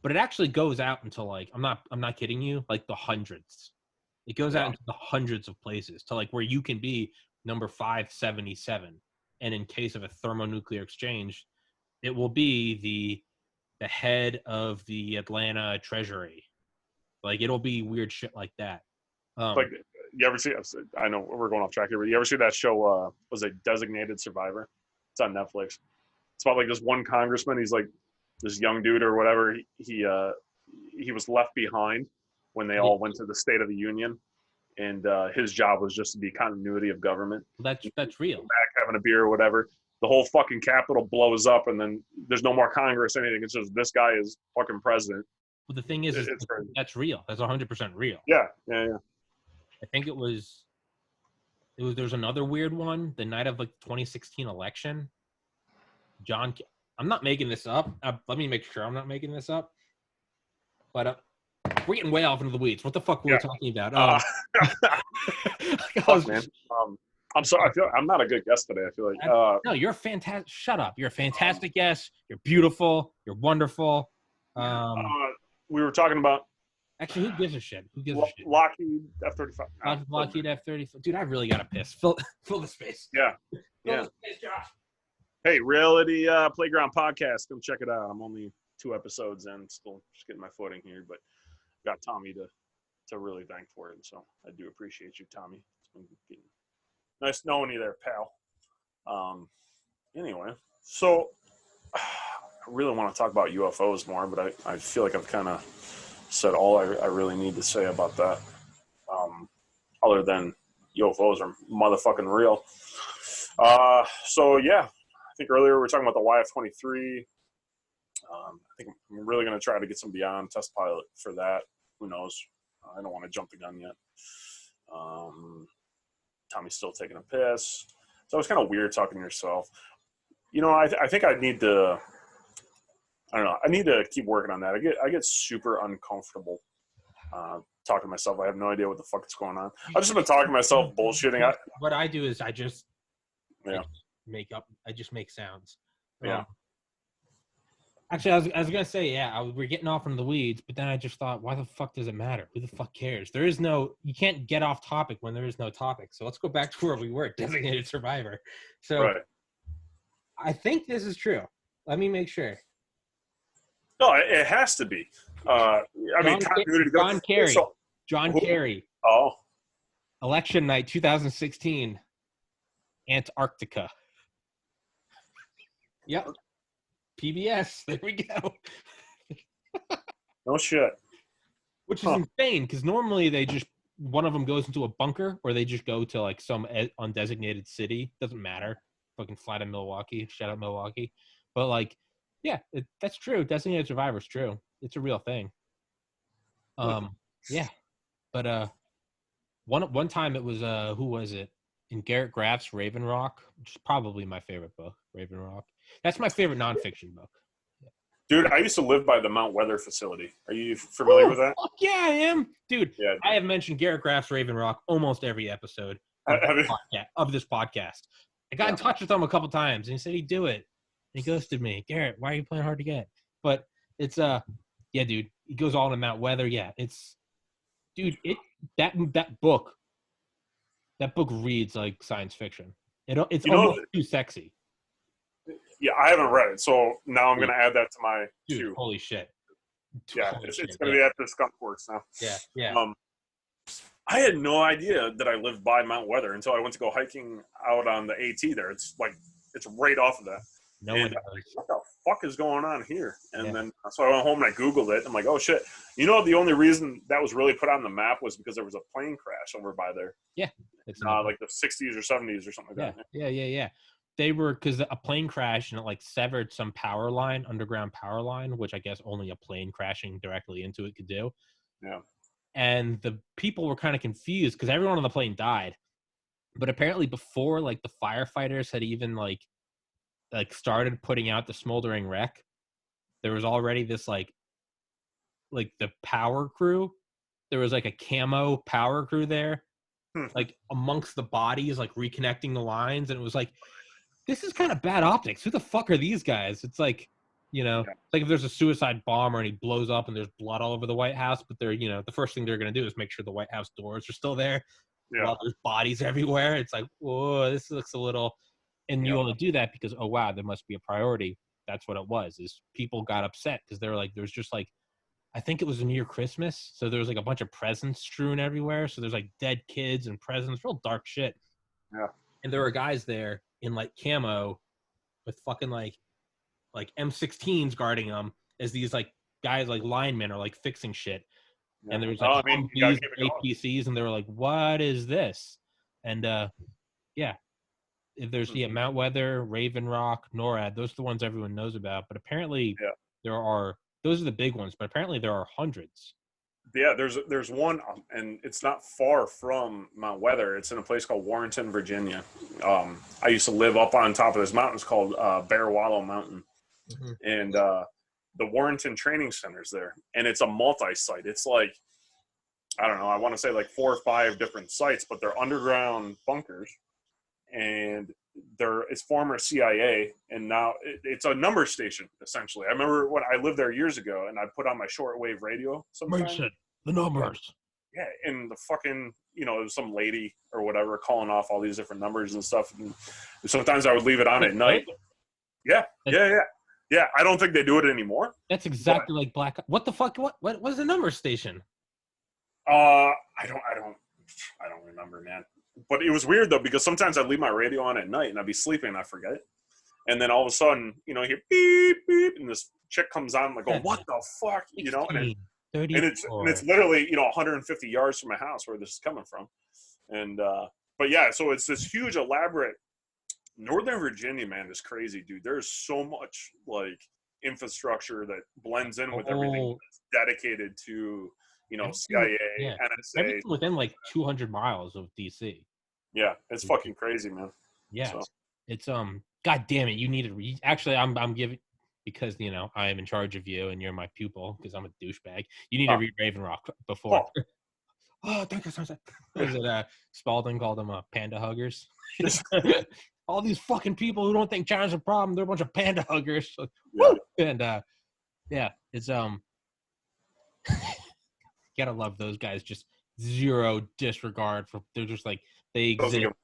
But it actually goes out until like I'm not kidding you, like the hundreds. It goes out into the hundreds of places to like where you can be number 577, and in case of a thermonuclear exchange, it will be the head of the Atlanta Treasury. Like it'll be weird shit like that. Like you ever see? I know we're going off track here, but you ever see that show? Was it Designated Survivor? It's on Netflix. It's about like this one congressman. He's like this young dude or whatever. He he was left behind when they all went to the State of the Union, and his job was just to be continuity of government. That's real. Back having a beer or whatever. The whole fucking Capitol blows up, and then there's no more Congress, anything. It's just this guy is fucking president. Well, the thing is that's real. That's 100% real. Yeah. I think there's another weird one the night of like 2016 election. I'm not making this up. Let me make sure I'm not making this up. But we're getting way off into the weeds. What the fuck were we talking about? Fuck, man. I'm sorry. I feel I'm not a good guest today. I feel like no, you're a fantastic. Shut up. You're a fantastic guest. You're beautiful. You're wonderful. We were talking about. Actually, who gives a shit? Lockheed F-35. Lockheed F-35. Dude, I really got to piss. Fill the space. Yeah. Fill the space, Josh. Hey, Reality Playground Podcast. Come check it out. I'm only 2 episodes in. Still just getting my footing here, but got Tommy to really thank for it. And so I do appreciate you, Tommy. It's been getting nice knowing you there, pal. Anyway, so I really want to talk about UFOs more, but I feel like I've kind of said all I really need to say about that. Other than UFOs are motherfucking real. So yeah, I think earlier we were talking about the YF-23. I think I'm really going to try to get some beyond test pilot for that. Who knows? I don't want to jump the gun yet. Tommy's still taking a piss. So it's kind of weird talking to yourself. You know, I think I need to. I don't know. I need to keep working on that. I get super uncomfortable talking to myself. I have no idea what the fuck is going on. I've just been talking to myself, bullshitting. What I do is I just make sounds. Yeah. Actually, I was gonna say, we're getting off into the weeds, but then I just thought, why the fuck does it matter? Who the fuck cares? You can't get off topic when there is no topic. So let's go back to where we were, designated survivor. So right. I think this is true. Let me make sure. No, it has to be. John Kerry. John Kerry. Oh. Election night 2016. Antarctica. Yep. PBS. There we go. No shit. Which is insane because normally one of them goes into a bunker or they just go to like some undesignated city. Doesn't matter. Fucking fly to Milwaukee. Shout out Milwaukee. But like, yeah, that's true. Designated survivor is true. It's a real thing. Yeah. But one time it was who was it? In Garrett Graff's Raven Rock, which is probably my favorite book, Raven Rock. That's my favorite nonfiction book. Dude, I used to live by the Mount Weather facility. Are you familiar with that? Fuck yeah, I am. Dude, I have mentioned Garrett Graff's Raven Rock almost every episode of this podcast. I got in touch with him a couple times, and he said he'd do it. And he ghosted me. Garrett, why are you playing hard to get? But it's, yeah, dude. He goes all in Mount Weather. Yeah, it's, dude, that book reads like science fiction. It's almost too sexy. Yeah, I haven't read it, so now I'm going to add that to my queue. Holy shit. It's going to be at the Skunk Works now. Yeah. I had no idea that I lived by Mount Weather until I went to go hiking out on the AT there. It's right off of that. No one knows. What the fuck is going on here? And then, so I went home and I Googled it. I'm like, oh shit. You know, the only reason that was really put on the map was because there was a plane crash over by there. Yeah. It's like the 60s or 70s or something like that. Yeah. They were, because a plane crashed and it like severed some underground power line, which I guess only a plane crashing directly into it could do. Yeah. And the people were kind of confused because everyone on the plane died. But apparently before like the firefighters had even like started putting out the smoldering wreck, there was already this like the power crew. There was like a camo power crew there, like amongst the bodies, like reconnecting the lines. And it was like, this is kind of bad optics. Who the fuck are these guys? It's like, like if there's a suicide bomber and he blows up and there's blood all over the White House, but they're, the first thing they're going to do is make sure the White House doors are still there. Yeah. While there's bodies everywhere. It's like, whoa, this looks a little, and you only do that because, oh wow, there must be a priority. That's what it was, is people got upset because they were like, there's just like, I think it was near Christmas. So there was like a bunch of presents strewn everywhere. So there's like dead kids and presents, real dark shit. Yeah. And there were guys there in like camo with fucking like M16s guarding them as these like guys like linemen are like fixing shit. Yeah. And there was like you gotta Humvees, keep it going. APCs, and they were like, "What is this?" And yeah, there's Mount Weather, Raven Rock, NORAD. Those are the ones everyone knows about. But apparently, those are the big ones. But apparently, there are hundreds. Yeah, there's one, and it's not far from Mount Weather. It's in a place called Warrenton, Virginia. I used to live up on top of this mountain. It's called Bear Wallow Mountain, and the Warrenton Training Center's there, and it's a multi-site. It's like, I don't know, I want to say like 4 or 5 different sites, but they're underground bunkers, and it's former CIA, and now it's a number station essentially. I remember when I lived there years ago, and I put on my shortwave radio sometimes. The numbers. Yeah, and the fucking, it was some lady or whatever calling off all these different numbers and stuff. And sometimes I would leave it on at night. Yeah. I don't think they do it anymore. That's exactly like Black. What the fuck? What was the number station? I don't remember, man. But it was weird though, because sometimes I'd leave my radio on at night and I'd be sleeping and I forget it. And then all of a sudden, you hear beep beep, and this chick comes on, I'm like, oh, what the fuck, and it's literally 150 yards from my house where this is coming from. And but yeah, so it's this huge elaborate Northern Virginia, man, is crazy, dude. There's so much like infrastructure that blends in with everything that's dedicated to CIA, NSA. Everything within like 200 miles of DC. Yeah, it's fucking crazy, man. Yeah, so. It's God damn it, you need to read. Actually, I'm giving, because I am in charge of you and you're my pupil because I'm a douchebag. You need to read Raven Rock before. Oh, thank you so much. Was it Spalding called them panda huggers? All these fucking people who don't think China's a problem, they're a bunch of panda huggers. Woo! And yeah, it's gotta love those guys. Just zero disregard for. They're just like they exist.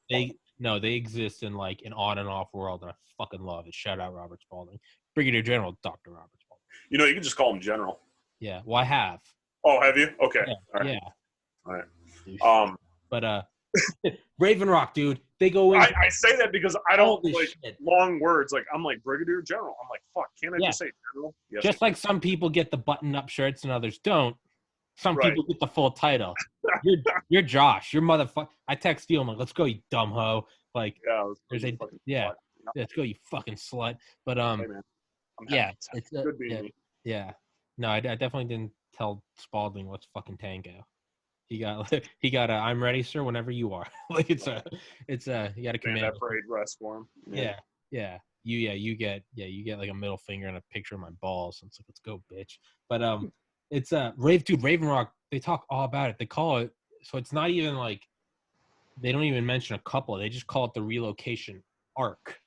They exist in like an on and off world, and I fucking love it. Shout out Robert Spalding, Brigadier General Dr. Robert Spalding. You can just call him General. Yeah, well, I have. Oh, have you? Okay. Yeah. All right. But Raven Rock, dude, they go in. I say that because I don't like long words. Like I'm like Brigadier General. I'm like, fuck. Can't I just say General? Yes. Just like some people get the button-up shirts and others don't. Some people get the full title. You're Josh. You're motherfucker. I text you. I'm like, let's go, you dumb hoe. Like, let's go, you fucking slut. But hey, it's good being me. Yeah. No, I definitely didn't tell Spalding what's fucking tango. He got a I'm ready, sir, whenever you are. Like it's you got a command. That parade rest for him. Yeah. You get like a middle finger and a picture of my balls. And it's like, let's go, bitch. But it's Raven Rock, they talk all about it. They call it, so it's not even like, they don't even mention a couple. They just call it the relocation arc,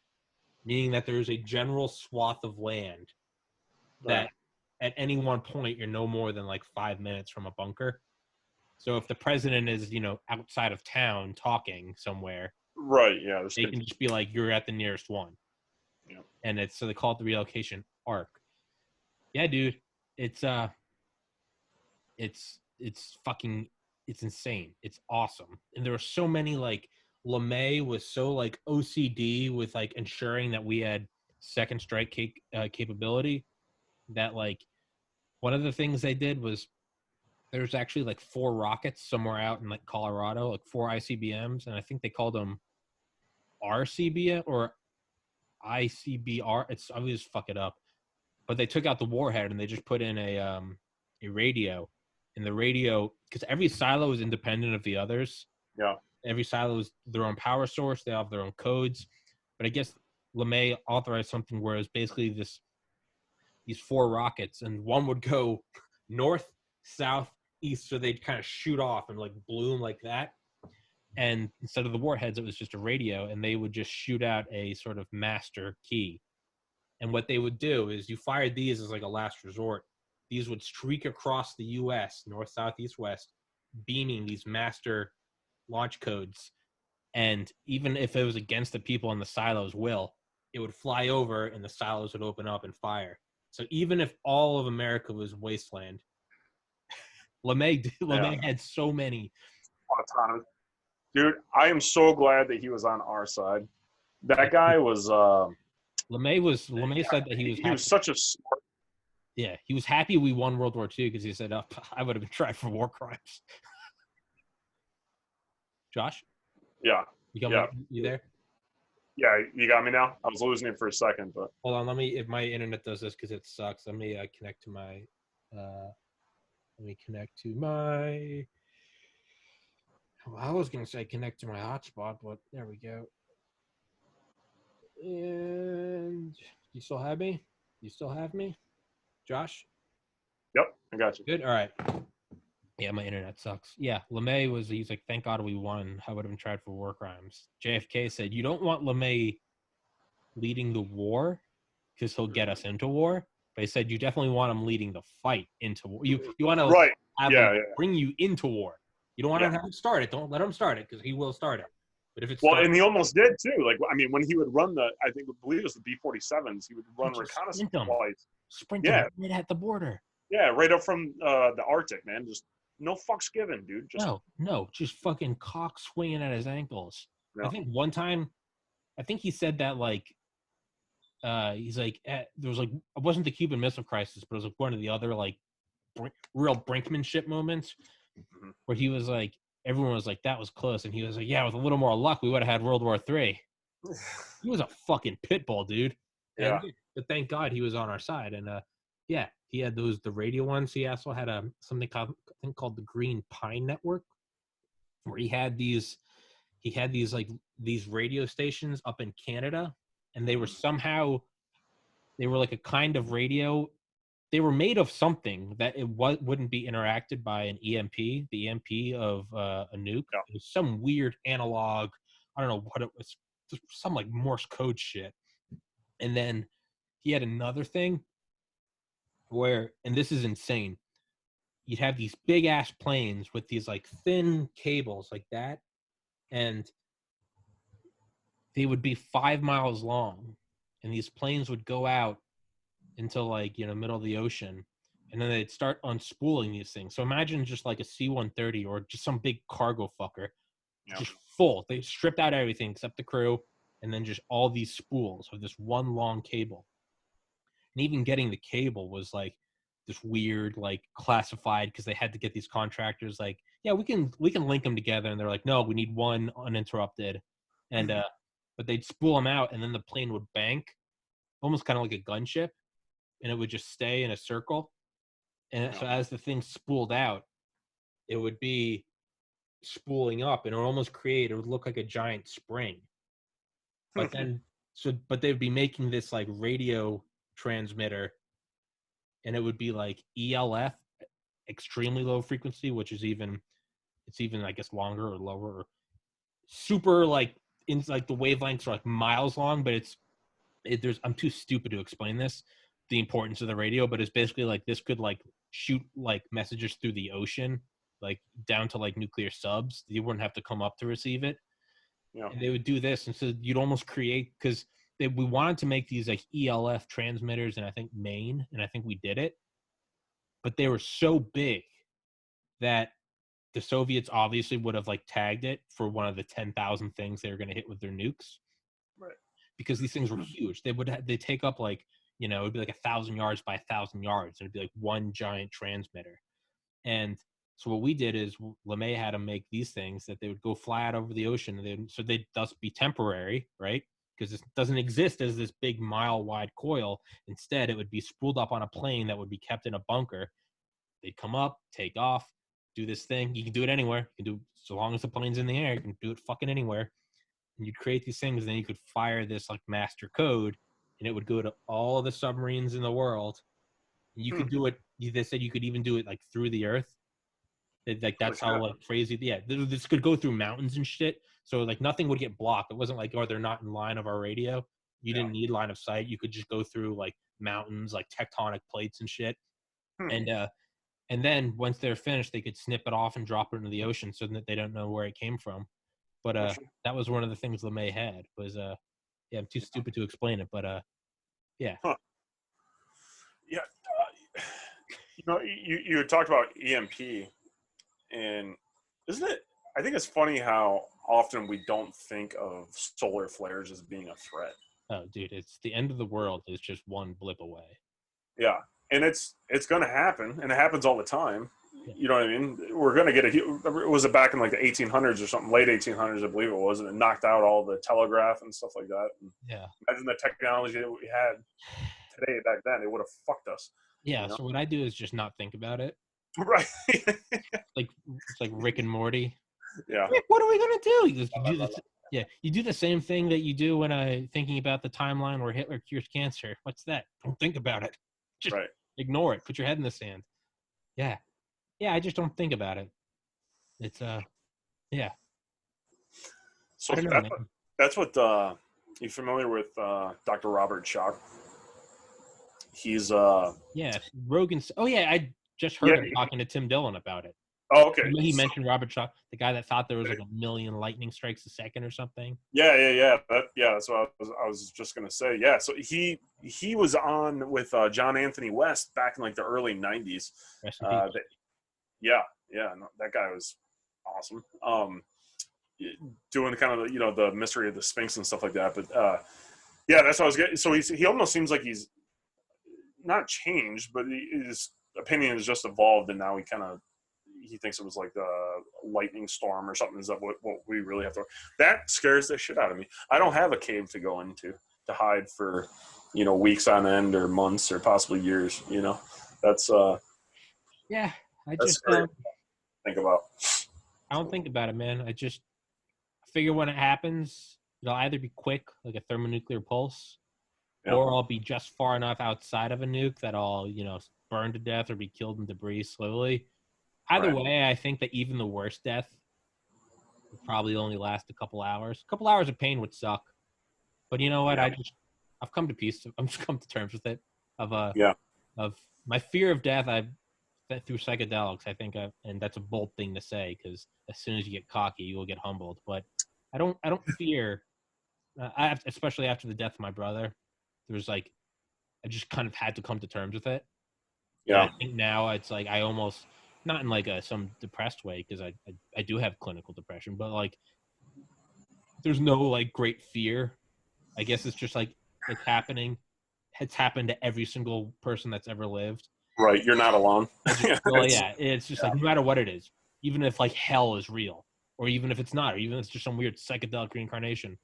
meaning that there's a general swath of land that at any one point you're no more than like 5 minutes from a bunker. So if the president is, outside of town talking somewhere, right? Yeah, they can just be like, you're at the nearest one. Yeah, and so they call it the relocation arc. Yeah, dude, it's insane. It's awesome. And there were so many, like, LeMay was so like OCD with like ensuring that we had second strike capability, that like one of the things they did was there's actually like 4 rockets somewhere out in like Colorado, like 4 ICBMs, and I think they called them RCBM or ICBR. I always fuck it up, but they took out the warhead and they just put in a radio. And the radio, because every silo is independent of the others. Yeah. Every silo is their own power source. They have their own codes. But I guess LeMay authorized something where it's basically these 4 rockets, and one would go north, south, east, so they'd kind of shoot off and like bloom like that. And instead of the warheads, it was just a radio, and they would just shoot out a sort of master key. And what they would do is you fired these as like a last resort. These would streak across the U.S., north, south, east, west, beaming these master launch codes. And even if it was against the people in the silos' will, it would fly over and the silos would open up and fire. So even if all of America was wasteland, LeMay had so many. Dude, I am so glad that he was on our side. That guy was. LeMay said that he was such a smart. Yeah, he was happy we won World War II because he said, "Oh, I would have been tried for war crimes." Josh, Yeah. you Yeah. coming? You there? Yeah. You got me now? I was losing it for a second, but. Hold on, let me. If my internet does this because it sucks, let me connect to my. Let me connect to my. Well, I was gonna say connect to my hotspot, but there we go. And you still have me? You still have me, Josh? Yep. I got you. Good. All right. Yeah, my internet sucks. Yeah, LeMay he's like, thank God we won. I would have been tried for war crimes. JFK said, you don't want LeMay leading the war because he'll get us into war. But he said, you definitely want him leading the fight into war. You want to Right. have Yeah. him Yeah. bring you into war. You don't want Yeah. to have him start it. Don't let him start it because he will start it. But if it Well, starts, and he almost did too. Like, I mean, when he would run I believe it was the B-47s, he would run just reconnaissance sprint them. flights. Sprint Yeah. them right at the border. Yeah, right up from the Arctic, man. Just no fucks given, dude. Just No, just fucking cock swinging at his ankles. I no. think one time, I think he said that like, he's like, there was like, it wasn't the Cuban Missile Crisis, but it was like one of the other like real brinkmanship moments where he was like, everyone was like, that was close, and he was like, yeah, with a little more luck, we would have had World War III. He was a fucking pit bull, dude. And Yeah. but thank God he was on our side, and yeah, he had the radio ones. He also had something called, I think, called the Green Pine Network, where he had these radio stations up in Canada, and they were like a kind of radio. They were made of something that wouldn't be interacted by an EMP, the EMP of a nuke. Yeah. It was some weird analog. I don't know what it was. Some like Morse code shit. And then he had another thing where, and this is insane. You'd have these big ass planes with these like thin cables like that, and they would be 5 miles long, and these planes would go out into like middle of the ocean, and then they'd start unspooling these things. So imagine just like a C-130 or just some big cargo fucker, Yeah. just full. They stripped out everything except the crew, and then just all these spools of this one long cable. And even getting the cable was like this weird, like classified, because they had to get these contractors like, yeah, we can link them together, and they're like, no, we need one uninterrupted, and but they'd spool them out, and then the plane would bank, almost kind of like a gunship, and it would just stay in a circle. And so as the thing spooled out, it would be spooling up, and it would look like a giant spring. But then, but they'd be making this like radio transmitter, and it would be like ELF, extremely low frequency, which is even, I guess, longer or lower, or super like, in like the wavelengths are like miles long, but I'm too stupid to explain this, the importance of the radio, but it's basically like this could like shoot like messages through the ocean, like down to like nuclear subs. You wouldn't have to come up to receive it. Yeah. And they would do this, and so you'd almost create, because we wanted to make these like ELF transmitters, and I think Maine, and I think we did it, but they were so big that the Soviets obviously would have like tagged it for one of the 10,000 things they were going to hit with their nukes. Right. Because these things were huge. They take up like, it'd be like 1,000 yards by 1,000 yards. It'd be like one giant transmitter. And so what we did is LeMay had them make these things that they would go fly out over the ocean. So they'd thus be temporary, right? Because this doesn't exist as this big mile-wide coil. Instead, it would be spooled up on a plane that would be kept in a bunker. They'd come up, take off, do this thing. You can do it anywhere. You can do, so long as the plane's in the air, you can do it fucking anywhere. And you'd create these things, and then you could fire this like master code, and it would go to all of the submarines in the world. And you could do it. They said you could even do it like through the earth. Like that's how like crazy. Yeah, this could go through mountains and shit. So like nothing would get blocked. It wasn't like, oh, they're not in line of our radio. You didn't need line of sight. You could just go through like mountains, like tectonic plates and shit. And then once they're finished, they could snip it off and drop it into the ocean so that they don't know where it came from. But that was one of the things LeMay had was yeah, I'm too stupid to explain it, but yeah. Yeah. You talked about EMP, and isn't it? I think it's funny how often we don't think of solar flares as being a threat. Oh, dude, it's the end of the world is just one blip away. Yeah. and it's going to happen, and it happens all the time. Yeah. You know what I mean? We're going to get was it back in like the 1800s or something, late 1800s, I believe it was, and it knocked out all the telegraph and stuff like that. And Yeah. imagine the technology that we had today back then, it would have fucked us. Yeah. You know? So what I do is just not think about it. Right. Like it's like Rick and Morty. Yeah. Rick, what are we gonna do? He goes, yeah, you do the same thing that you do when I thinking about the timeline where Hitler cures cancer. What's that? Don't think about it. Just ignore it. Put your head in the sand. Yeah. Yeah, I just don't think about it. It's yeah. So I don't know, that's what you familiar with Dr. Robert Schoch? He's yeah, Rogan's. Oh yeah, I just heard him talking to Tim Dillon about it. Oh, okay. He mentioned Robert Schoch, the guy that thought there was like 1 million lightning strikes a second or something. Yeah. That's what I was just gonna say. Yeah, so he was on with John Anthony West back in like the early '90s. Yeah, no, that guy was awesome. Doing kind of the mystery of the Sphinx and stuff like that. But yeah, that's what I was getting. So he almost seems like he's not changed, but his opinion has just evolved, and now he thinks it was like the lightning storm or something. Is that what we really have to? That scares the shit out of me. I don't have a cave to go into to hide for weeks on end or months or possibly years. That's yeah. I that's just don't think about. I don't think about it, man. I just figure when it happens, it'll either be quick, like a thermonuclear pulse, or I'll be just far enough outside of a nuke that I'll, burn to death or be killed in debris slowly. Either way, I think that even the worst death would probably only last a couple hours. A couple hours of pain would suck. But you know what? Yeah. I've come to peace. I'm just come to terms with it. Of my fear of death, I've through psychedelics, I think, and that's a bold thing to say because as soon as you get cocky, you will get humbled. But I don't fear, especially after the death of my brother. There's I just kind of had to come to terms with it. Yeah. And I think now it's like I almost not in like some depressed way because I do have clinical depression, but there's no great fear. I guess it's just it's happening. It's happened to every single person that's ever lived. Right, you're not alone. It's just no matter what it is, even if hell is real, or even if it's not, or even if it's just some weird psychedelic reincarnation.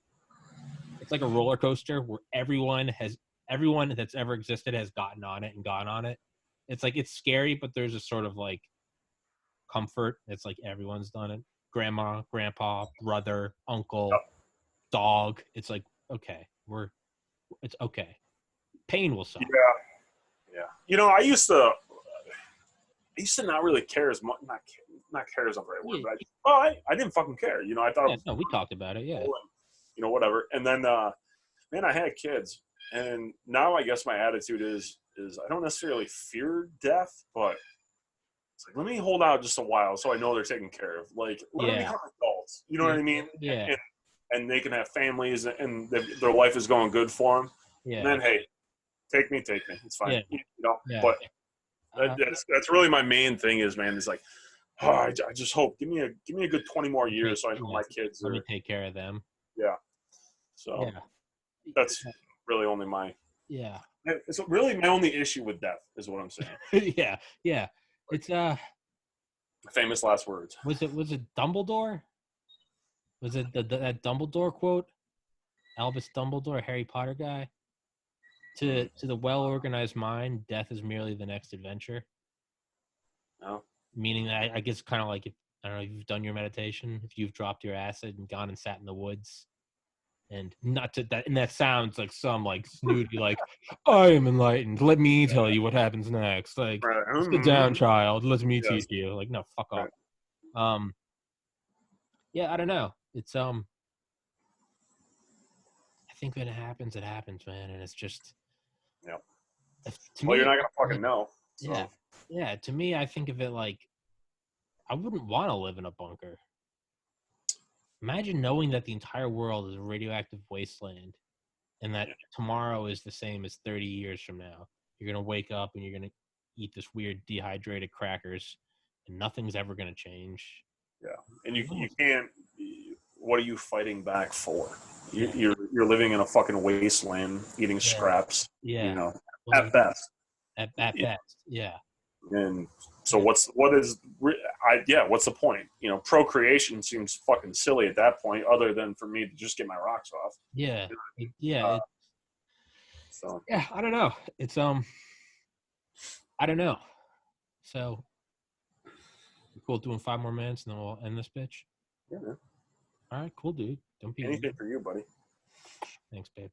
It's like a roller coaster where everyone that's ever existed has gotten on it and gone on it. It's it's scary, but there's a sort of comfort. It's everyone's done it. Grandma, grandpa, brother, uncle, dog. It's okay, it's okay. Pain will suck. Yeah. I used to not really care as much. Not care is not the right word, but I didn't fucking care. I thought. No, we talked about it. Yeah. Whatever. And then, man, I had kids, and now I guess my attitude is I don't necessarily fear death, but it's let me hold out just a while so I know they're taken care of. Let them become adults. You know what I mean? Yeah. And they can have families, and their life is going good for them. Yeah. And then, hey, take me. It's fine. Yeah. But that's really my main thing is, man, is I just hope give me a good 20 more years so I know my kids. Let me take care of them. Yeah. So that's really only my. Yeah. It's really my only issue with death is what I'm saying. Yeah. It's famous last words. Was it Dumbledore? Was it that Dumbledore quote? Albus Dumbledore, Harry Potter guy. To the well-organized mind, death is merely the next adventure. No. Meaning that I guess kind of if I don't know if you've done your meditation, if you've dropped your acid and gone and sat in the woods, and not to that, and that sounds like some snooty I am enlightened. Let me tell you what happens next. Sit down, child. Let me teach you. No, fuck off. Right. Yeah, I don't know. It's I think when it happens, man, and it's just. Yeah. Well, you're not gonna fucking know. So. Yeah. To me, I think of it I wouldn't want to live in a bunker. Imagine knowing that the entire world is a radioactive wasteland, and that tomorrow is the same as 30 years from now. You're gonna wake up and you're gonna eat this weird dehydrated crackers, and nothing's ever gonna change. Yeah, and you can't. What are you fighting back for? You're living in a fucking wasteland, eating scraps. Yeah. At best. at best. Yeah. And so what's the point? Procreation seems fucking silly at that point, other than for me to just get my rocks off. Yeah. So yeah, I don't know. It's I don't know. So cool, doing 5 more minutes and then we'll end this bitch. yeah, man. All right, cool, dude. Don't be Anything for you, buddy. Thanks, babe.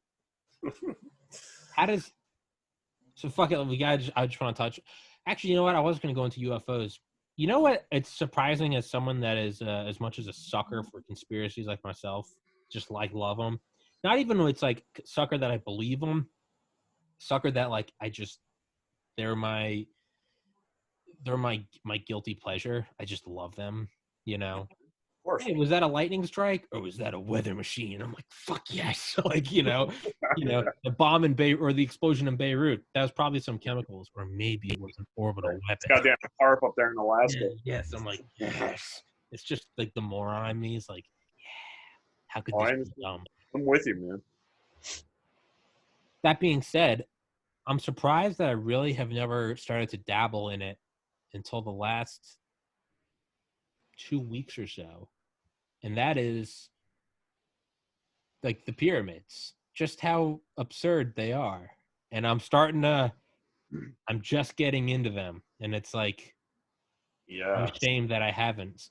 Fuck it. I just want to touch. Actually, you know what? I was going to go into UFOs. You know what? It's surprising as someone that is as much as a sucker for conspiracies like myself, just like love them. Not even when it's like sucker that I believe them, sucker that like they're my guilty pleasure. I just love them. Of course. Hey, was that a lightning strike or was that a weather machine? I'm like, fuck yes. Like, the bomb in or the explosion in Beirut, that was probably some chemicals, or maybe it was an orbital weapon. It's goddamn tarp up there in Alaska. Yes. I'm like, yes. It's just like the moron in me is like, yeah, how could this be dumb? I'm with you, man. That being said, I'm surprised that I really have never started to dabble in it until the last 2 weeks or so. And that is like the pyramids, just how absurd they are. And I'm just getting into them. And it's like, yeah, I'm ashamed that I haven't.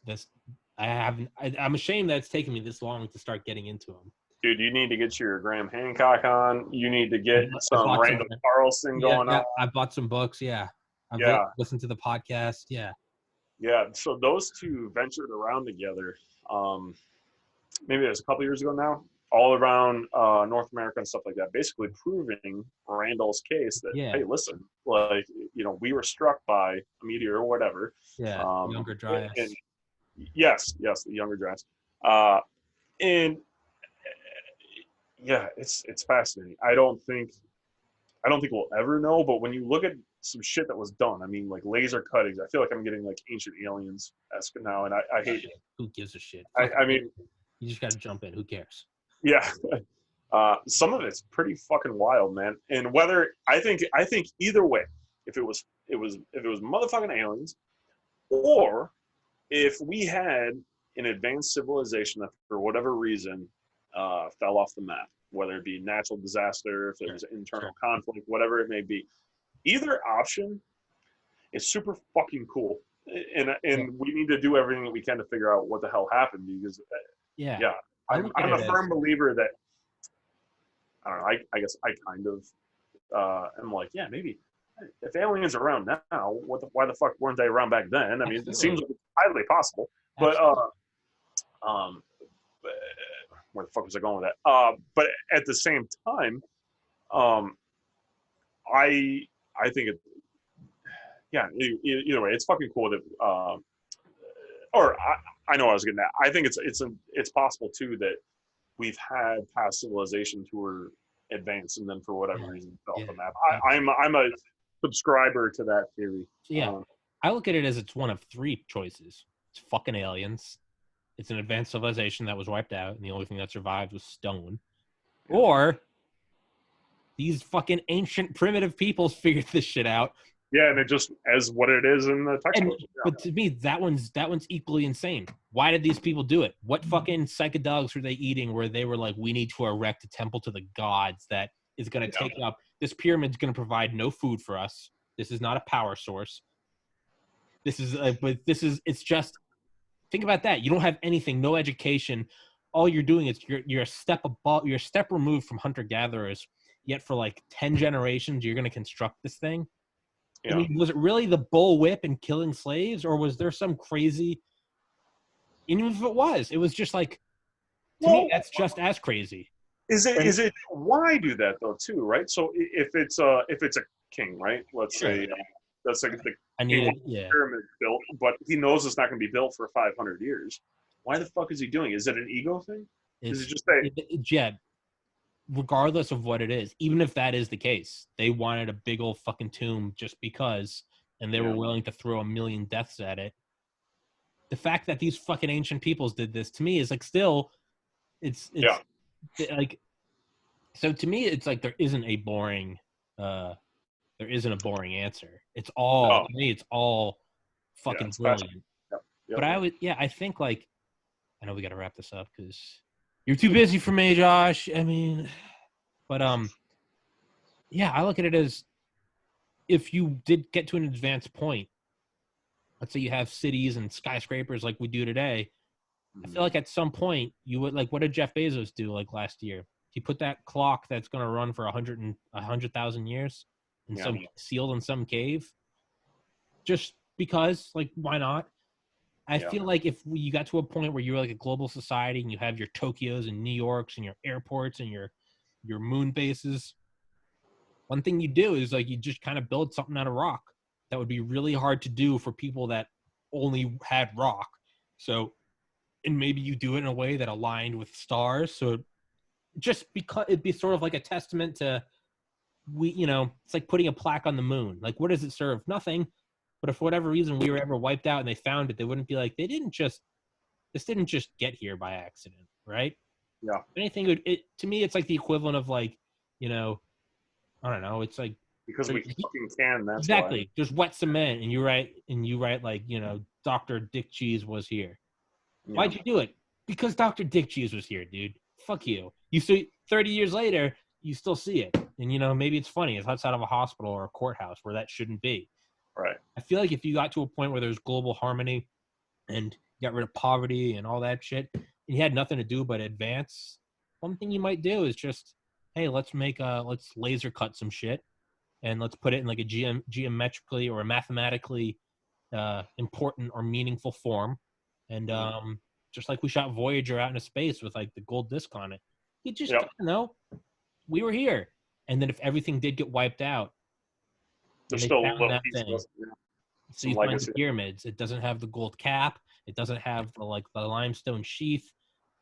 I'm ashamed that it's taken me this long to start getting into them. Dude, you need to get your Graham Hancock on. You need to get some Randall Carlson going on. I bought some books. Yeah. I've listened to the podcast. Yeah. Yeah. So those two ventured around together. Maybe it was a couple years ago now, all around North America and stuff like that, basically proving Randall's case that, hey, listen, like, we were struck by a meteor or whatever. Yeah, younger Dryas. Yes, the younger Dryas. And yeah, it's fascinating. I don't think we'll ever know, but when you look at some shit that was done, I mean, like laser cuttings, I feel like I'm getting like Ancient Aliens-esque now, and I hate it. Who gives a shit? I mean, you just got to jump in. Who cares? Yeah. Some of it's pretty fucking wild, man. And whether I think either way, if it was motherfucking aliens, or if we had an advanced civilization that for whatever reason fell off the map, whether it be natural disaster, if it was internal conflict, whatever it may be, either option is super fucking cool. And we need to do everything that we can to figure out what the hell happened, because I'm a firm believer that, I don't know, I guess I kind of am like, yeah, maybe if aliens are around now, why the fuck weren't they around back then? I mean, it seems like it's highly possible, but where the fuck was I going with that? But at the same time, I think it, either way, it's fucking cool that, I know what I was getting at. I think it's possible too that we've had past civilizations who were advanced and then for whatever reason fell off the map. I'm a subscriber to that theory. Yeah, I look at it as it's one of 3 choices. It's fucking aliens. It's an advanced civilization that was wiped out, and the only thing that survived was stone. Or these fucking ancient primitive peoples figured this shit out. Yeah, and it just as what it is in the textbook. But to me, that one's equally insane. Why did these people do it? What fucking psychedelics were they eating where they were like, we need to erect a temple to the gods that is going to take up this pyramid's going to provide no food for us. This is not a power source. It's just, think about that. You don't have anything, no education. All you're doing is you're a step above, you're a step removed from hunter gatherers. Yet for like 10 generations, you're going to construct this thing. Yeah. I mean, was it really the bull whip and killing slaves, or was there some crazy? And even if it was just like, to me, that's just as crazy. Is it? Why do that though, too? Right. So if it's a king, right? Let's say that's like the pyramid built, but he knows it's not going to be built for 500 years. Why the fuck is he doing? Is it an ego thing? Is it just regardless of what it is, even if that is the case, they wanted a big old fucking tomb just because, and they were willing to throw 1 million deaths at it. The fact that these fucking ancient peoples did this, to me, is like still, it's like, so to me, it's like there isn't a boring there isn't a boring answer. It's all to me. It's all fucking brilliant. Yep. But I think like I know we got to wrap this up because you're too busy for me, Josh. I mean, but yeah, I look at it as if you did get to an advanced point. Let's say you have cities and skyscrapers like we do today. I feel like at some point you would like, what did Jeff Bezos do like last year? He put that clock that's going to run for 100,000 years in some sealed in some cave. Just because, like, why not? I feel like if you got to a point where you're like a global society and you have your Tokyos and New Yorks and your airports and your moon bases, one thing you do is like you just kind of build something out of rock that would be really hard to do for people that only had rock. So, and maybe you do it in a way that aligned with stars. So just because it'd be sort of like a testament to it's like putting a plaque on the moon. Like, what does it serve? Nothing. But if for whatever reason we were ever wiped out and they found it, they wouldn't be like, this didn't just get here by accident, right? Yeah. If anything, to me, it's like the equivalent of like, I don't know. It's like because we fucking can. That's exactly. Why. There's wet cement, and you write like, Dr. Dick Cheese was here. Yeah. Why'd you do it? Because Dr. Dick Cheese was here, dude. Fuck you. You see, 30 years later, you still see it, and maybe it's funny. It's outside of a hospital or a courthouse where that shouldn't be. Right. I feel like if you got to a point where there's global harmony and you got rid of poverty and all that shit, and you had nothing to do but advance, one thing you might do is just, hey, let's laser cut some shit and let's put it in like a geometrically or a mathematically important or meaningful form. And just like we shot Voyager out into space with like the gold disc on it, you just we were here. And then if everything did get wiped out, there's still a little piece of so you find the pyramids. It doesn't have the gold cap. It doesn't have the limestone sheath,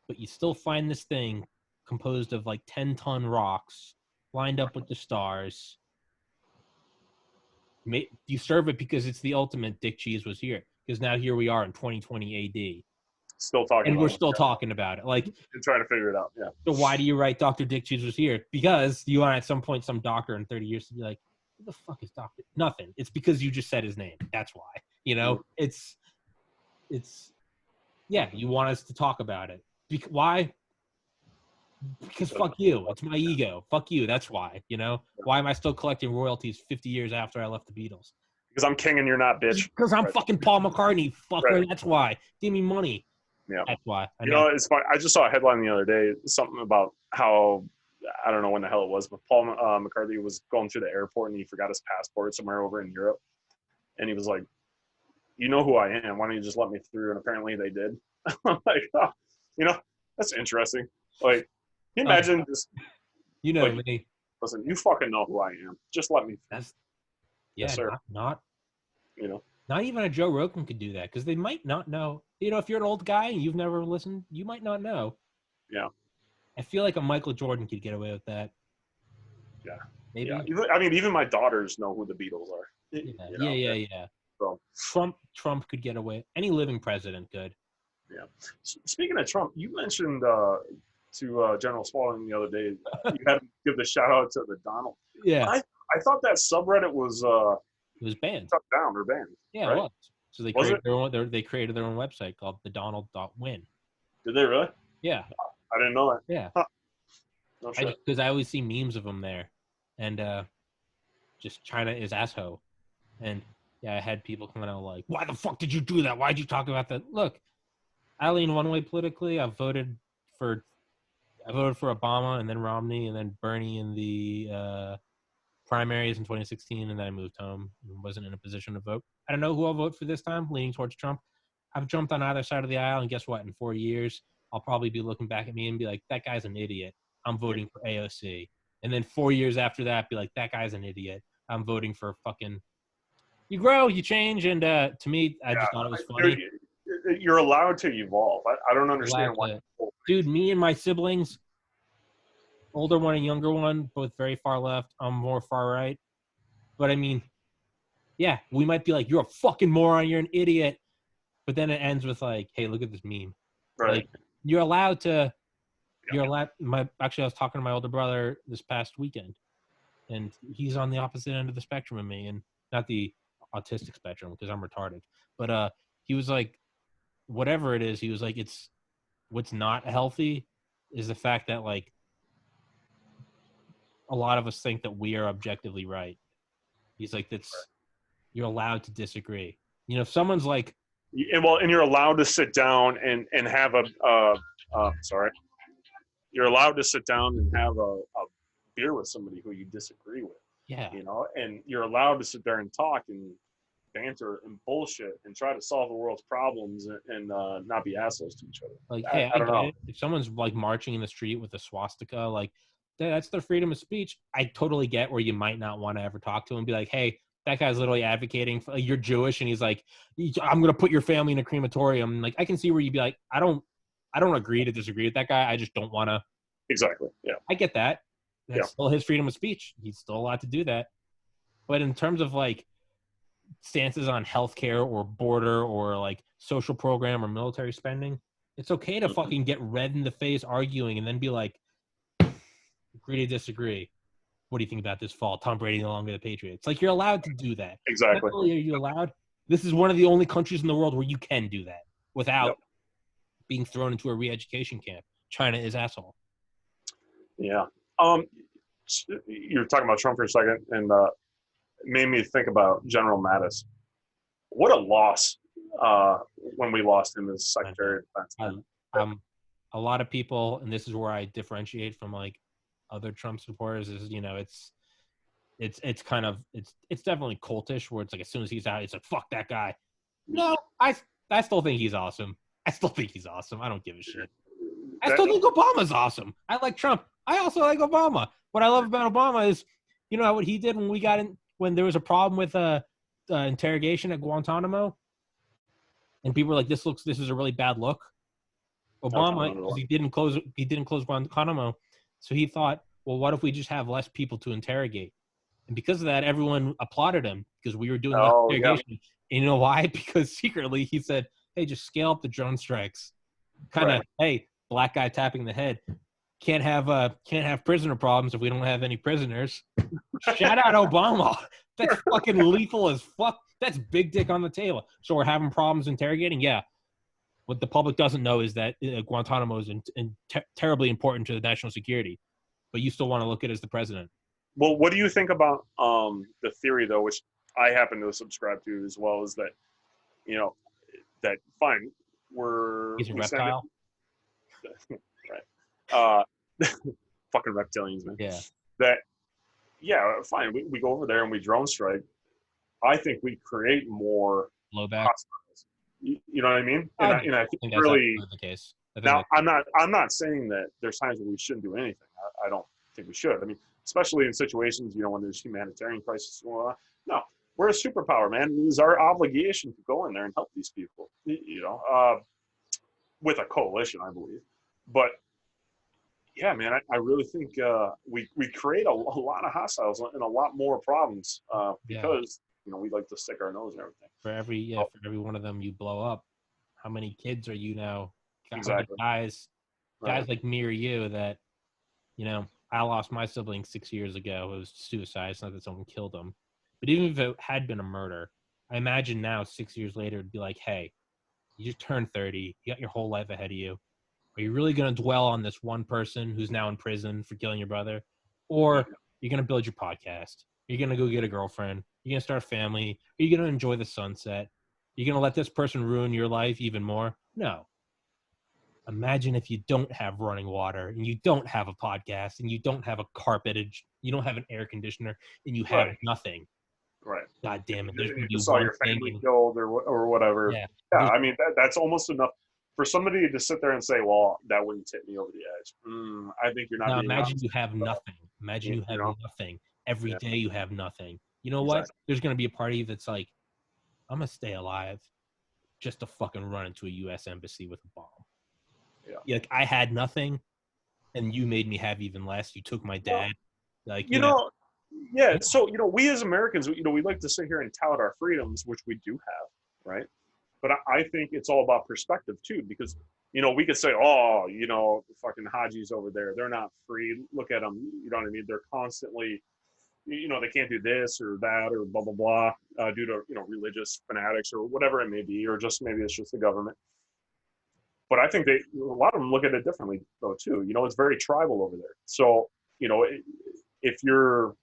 but you still find this thing composed of like 10-ton rocks lined up with the stars. You serve it because it's the ultimate Dick Cheese was here. Because now here we are in 2020 AD. Still talking and we're still talking about it. Like, and trying to figure it out. Yeah. So why do you write Dr. Dick Cheese was here? Because you want at some point some doctor in 30 years to be like, who the fuck is Dr. Nothing. It's because you just said his name. That's why. It's you want us to talk about it. Why? Because fuck you. It's my ego. Fuck you. That's why. Why am I still collecting royalties 50 years after I left the Beatles? Because I'm king and you're not, bitch. Because I'm fucking Paul McCartney, fucker. Right. That's why. Give me money. Yeah. That's why. It's funny. I just saw a headline the other day, something about how, I don't know when the hell it was, but Paul McCartney was going through the airport and he forgot his passport somewhere over in Europe. And he was like, you know who I am. Why don't you just let me through? And apparently they did. I'm like, that's interesting. Like, can you imagine just, me. Listen, you fucking know who I am. Just let me through. That's, yes, sir. Not even a Joe Rogan could do that because they might not know. If you're an old guy and you've never listened, you might not know. Yeah. I feel like a Michael Jordan could get away with that. Yeah. Maybe. Yeah. Even my daughters know who the Beatles are. Yeah. So Trump could get away. Any living president could. Yeah. Speaking of Trump, you mentioned to General Spaulding the other day, you had to give the shout out to the Donald. Yeah. I thought that subreddit was it was banned. Shut down or banned. Yeah, right? It was. So they created their own website called thedonald.win. Did they really? Yeah. I didn't know that. Yeah. Huh. No shit. Because I always see memes of them there, and just China is asshole, and I had people coming out like, "Why the fuck did you do that? Why'd you talk about that?" Look, I lean one way politically. I voted for Obama and then Romney and then Bernie in the primaries in 2016, and then I moved home and wasn't in a position to vote. I don't know who I'll vote for this time, leaning towards Trump. I've jumped on either side of the aisle, and guess what? In 4 years, I'll probably be looking back at me and be like, that guy's an idiot. I'm voting for AOC. And then 4 years after that, be like, that guy's an idiot. I'm voting for fucking... You grow, you change, and to me, I just thought it was funny. You're allowed to evolve. I don't understand why. Dude, me and my siblings... older one and younger one, both very far left. I'm more far right. But I mean, we might be like, you're a fucking moron, you're an idiot. But then it ends with like, hey, look at this meme. Right. Like, you're allowed to, actually I was talking to my older brother this past weekend. and he's on the opposite end of the spectrum of me, and not the autistic spectrum because I'm retarded. But he was like, whatever it is, he was like, it's what's not healthy is the fact that like a lot of us think that we are objectively right. He's like, that's you're allowed to disagree. You know, if someone's like, and you're allowed to sit down and have you're allowed to sit down and have a beer with somebody who you disagree with. yeah, You know, and you're allowed to sit there and talk and banter and bullshit and try to solve the world's problems and not be assholes to each other. like, hey, I I don't get know. it. If someone's like marching in the street with a swastika, like that's their freedom of speech. I totally get where you might not want to ever talk to him and be like, hey, that guy's literally advocating for, you're Jewish, and he's like, I'm gonna put your family in a crematorium. Like, I can see where you'd be like, I don't agree to disagree with that guy. I just don't want to. Exactly. Yeah. I get that. That's Yeah. still his freedom of speech. He's still allowed to do that. But in terms of like stances on healthcare or border or like social program or military spending, it's okay to fucking get red in the face arguing and then be like, agree to disagree. What do you think about this fall? Tom Brady no longer the Patriots. Like, you're allowed to do that. Exactly. Not only are you allowed, this is one of the only countries in the world where you can do that without being thrown into a re-education camp. China is asshole. Yeah. You were talking about Trump for a second, and made me think about General Mattis. What a loss when we lost him as Secretary of Defense. A lot of people, and this is where I differentiate from like other Trump supporters, is, you know, it's kind of it's definitely cultish, where it's like as soon as he's out, it's like, fuck that guy. No, I still think he's awesome. I don't give a shit. I still think Obama's awesome. I like Trump. I also like Obama. What I love about Obama is, you know, what he did when we got in, when there was a problem with interrogation at Guantanamo, and people were like, this is a really bad look. Obama, because he didn't close Guantanamo, so he thought, well, what if we just have less people to interrogate? And because of that, everyone applauded him because we were doing less interrogation. Yeah. And you know why? Because secretly he said, hey, just scale up the drone strikes. Kind of, hey, black guy tapping the head. Can't have prisoner problems if we don't have any prisoners. Shout out Obama. That's fucking lethal as fuck. That's big dick on the table. So we're having problems interrogating? Yeah. What the public doesn't know is that Guantanamo is terribly important to the national security. But you still want to look at it as the president. Well, what do you think about the theory, though, which I happen to subscribe to as well, is that, you know, that fine, he's a reptile. Right. Fucking reptilians, man. Yeah. That, yeah, fine. We go over there and we drone strike. I think we create more blowback. Hostiles. You know what I mean? And I think that's really the case. Now, I'm not saying that there's times when we shouldn't do anything. I don't think we should. I mean, especially in situations, you know, when there's humanitarian crisis and all that. No, we're a superpower, man. It is our obligation to go in there and help these people, you know, with a coalition, I believe. But yeah, man, I really think we create a lot of hostiles and a lot more problems because, you know, we like to stick our nose in everything. For every one of them you blow up, how many kids are you now? Exactly. Guys like me or you that, you know, I lost my sibling 6 years ago. It was suicide. It's not that someone killed him. But even if it had been a murder, I imagine now 6 years later it'd be like, hey, you just turned 30. You got your whole life ahead of you. Are you really going to dwell on this one person who's now in prison for killing your brother? Or you're going to build your podcast? You're going to go get a girlfriend? You're going to start a family? Are you going to enjoy the sunset? You're going to let this person ruin your life even more? No. Imagine if you don't have running water and you don't have a podcast and you don't have a carpeted, you don't have an air conditioner and you have nothing. Right. God damn it. There's going to be you saw your family killed or whatever. Yeah, I mean, that's almost enough. For somebody to sit there and say, well, that wouldn't tip me over the edge. I think you're not. Now, imagine you have nothing. Imagine you have nothing. Every day you have nothing. You know what? There's going to be a party that's like, I'm going to stay alive just to fucking run into a U.S. embassy with a bomb. Yeah. Like, I had nothing, and you made me have even less. You took my dad. Like, you know. Yeah. So, you know, we as Americans, you know, we like to sit here and tout our freedoms, which we do have, right? But I think it's all about perspective too, because, you know, we could say, oh, you know, the fucking Hajis over there, they're not free. Look at them. You know what I mean? They're constantly they can't do this or that or blah blah blah due to religious fanatics or whatever it may be, or just maybe it's just the government. But I think a lot of them look at it differently though too. It's very tribal over there. So if you're,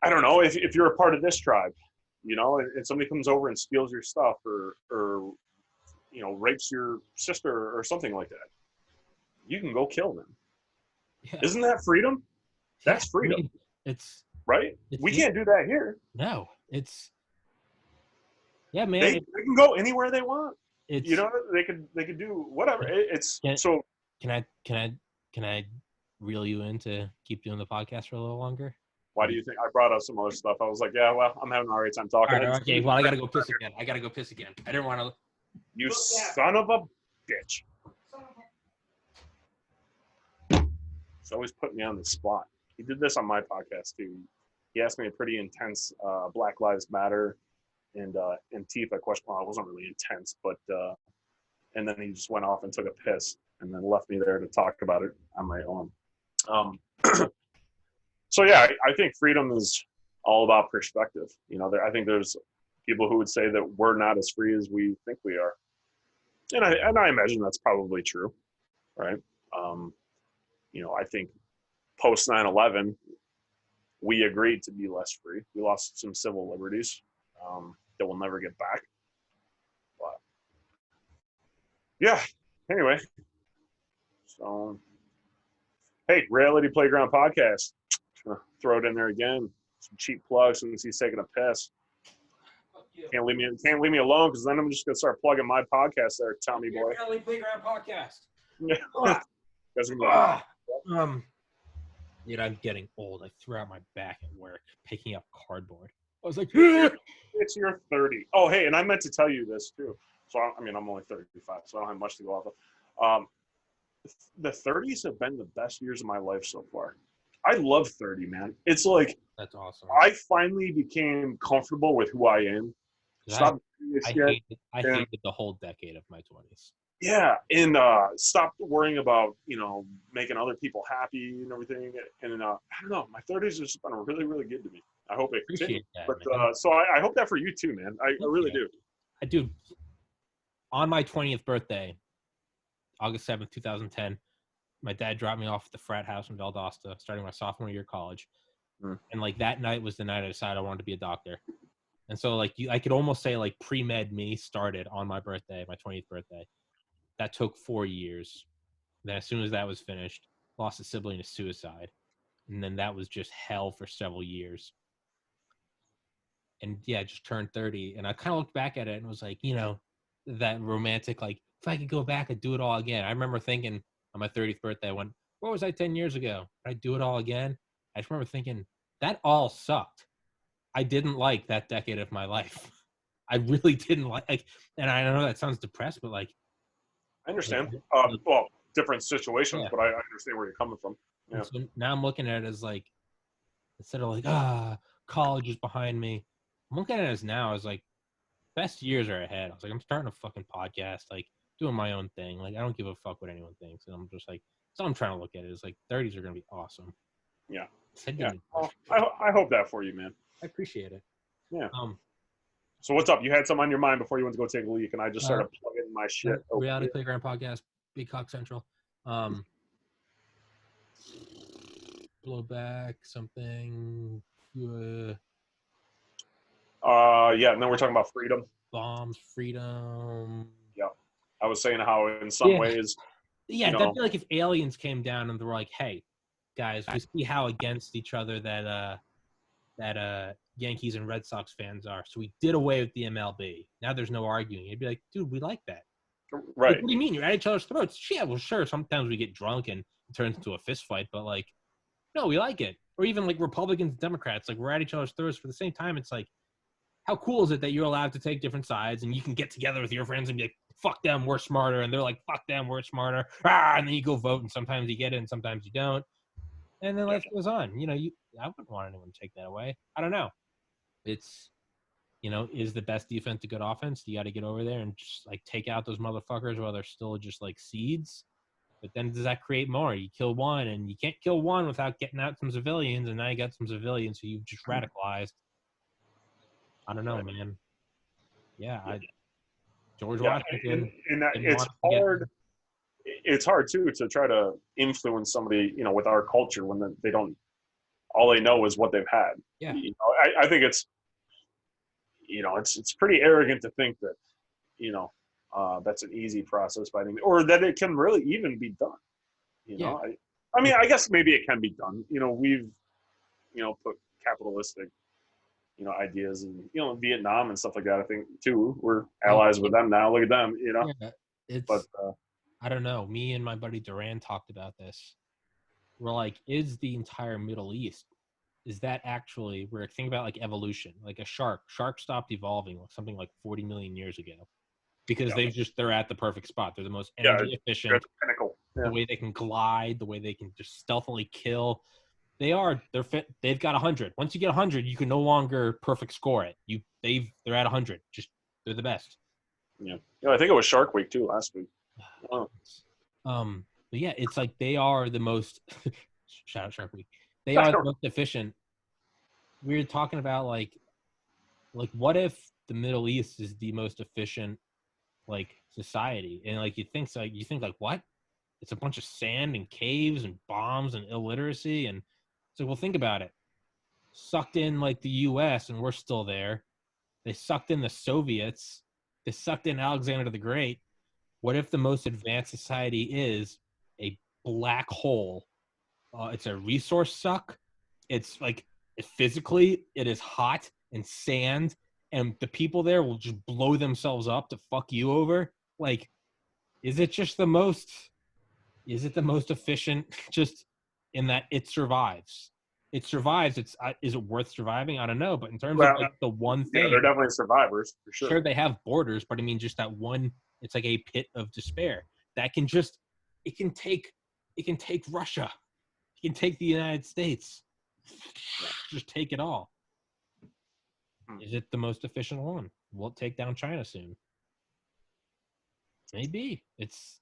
I don't know, if you're a part of this tribe, and somebody comes over and steals your stuff or rapes your sister or something like that, you can go kill them. Yeah. Isn't that freedom? That's freedom. I mean, it's right. We can't do that here. No, man. They can go anywhere they want. They could do whatever. Can I reel you in to keep doing the podcast for a little longer? Why do you think I brought up some other stuff? I was like, yeah, well, I'm having a hard time talking. Right, okay, well, I gotta go piss again. I didn't want to. You son of a bitch. He's always putting me on the spot. He did this on my podcast too. He asked me a pretty intense Black Lives Matter and Antifa question. Well, it wasn't really intense, but and then he just went off and took a piss and then left me there to talk about it on my own. So yeah, I think freedom is all about perspective. I think there's people who would say that we're not as free as we think we are, and I imagine that's probably true, right? I think post 9/11, we agreed to be less free. We lost some civil liberties that we'll never get back. But yeah, anyway. So, hey, Reality Playground Podcast. Throw it in there again. Some cheap plugs since he's taking a piss. Can't leave me alone, because then I'm just gonna start plugging my podcast there, Tommy boy. Reality Playground Podcast. Dude, I'm getting old. I threw out my back at work picking up cardboard. I was like, it's your 30. Oh, hey, and I meant to tell you this too. So I'm only 35, so I don't have much to go off of. The 30s have been the best years of my life so far. I love 30, man. It's like, that's awesome. I finally became comfortable with who I am. I hated the whole decade of my 20s. Yeah, and stopped worrying about making other people happy and everything. And I don't know, my 30s have just been really, really good to me. I hope it continues. But so I hope that for you too, man. I really do. I do. On my 20th birthday, August 7th, 2010, my dad dropped me off at the frat house in Valdosta, starting my sophomore year of college. And like that night was the night I decided I wanted to be a doctor. And so like I could almost say like pre-med me started on my birthday, my 20th birthday. That took 4 years. Then as soon as that was finished, lost a sibling to suicide. And then that was just hell for several years. And yeah, I just turned 30. And I kind of looked back at it and was like, that romantic, like, if I could go back, I'd do it all again. I remember thinking on my 30th birthday, I went, where was I 10 years ago? I'd do it all again. I just remember thinking, that all sucked. I didn't like that decade of my life. I really didn't like, and I know that sounds depressed, but like, I understand. Well, different situations, but I understand where you're coming from. Yeah. So now I'm looking at it as like, instead of like, college is behind me, I'm looking at it as now as like, best years are ahead. I was like, I'm starting a fucking podcast, like doing my own thing. Like, I don't give a fuck what anyone thinks. And I'm just like, so I'm trying to look at it as like 30s are going to be awesome. Yeah. Well, I hope that for you, man. I appreciate it. Yeah. So what's up? You had something on your mind before you went to go take a leak, and I just started plugging my shit. Reality Playground Podcast, Big Cock Central. Blow back something. Yeah, and then we're talking about freedom. Bombs, freedom. Yeah. I was saying how in some ways. Yeah, that'd be like if aliens came down and they were like, hey, guys, we see how against each other that Yankees and Red Sox fans are. So we did away with the MLB. Now there's no arguing. You'd be like, dude, we like that. Right. Like, what do you mean? You're at each other's throats. Yeah, well, sure. Sometimes we get drunk and it turns into a fist fight, but like, no, we like it. Or even like Republicans and Democrats, like we're at each other's throats. For the same time, it's like, how cool is it that you're allowed to take different sides and you can get together with your friends and be like, fuck them, we're smarter. And they're like, fuck them, we're smarter. And then you go vote and sometimes you get it and sometimes you don't. And then life goes on. I wouldn't want anyone to take that away. I don't know. It's, is the best defense a good offense? You got to get over there and just like take out those motherfuckers while they're still just like seeds. But then does that create more? You kill one, and you can't kill one without getting out some civilians, and now you got some civilians who you've just radicalized. I don't know, man. Yeah, George Washington. and that it's hard. It's hard too to try to influence somebody, with our culture when they don't. All they know is what they've had. Yeah. I think it's, it's pretty arrogant to think that, that's an easy process by any, or that it can really even be done. I mean, I guess maybe it can be done. We've, put capitalistic, ideas in, Vietnam and stuff like that. I think too, we're allies with them now. Look at them, Yeah, I don't know. Me and my buddy Duran talked about this. We're like, is the entire Middle East, is that actually, we're thinking about like evolution, like a shark stopped evolving something like 40 million years ago because they're at the perfect spot. They're the most energy efficient, the way they can glide, the way they can just stealthily kill. They're fit. They've got 100. Once you get 100, you can no longer perfect score it. They're at 100. They're the best. Yeah. I think it was Shark Week too last week. Oh. But yeah, it's like they are the most shout out Shark Week. They are the most efficient. We were talking about like what if the Middle East is the most efficient like society, and like you think like what? It's a bunch of sand and caves and bombs and illiteracy, and so well, think about it. Sucked in like the U.S. and we're still there. They sucked in the Soviets. They sucked in Alexander the Great. What if the most advanced society is a black hole? It's a resource suck. It's like physically, it is hot and sand, and the people there will just blow themselves up to fuck you over. Like, is it the most efficient? Just in that it survives. It survives. Is it worth surviving? I don't know. But in terms of like the one thing, they're definitely survivors for sure. Sure, they have borders, but I mean, just that one. It's like a pit of despair that can take Russia. It can take the United States. Just take it all. Is it the most efficient one? We'll take down China soon. Maybe it's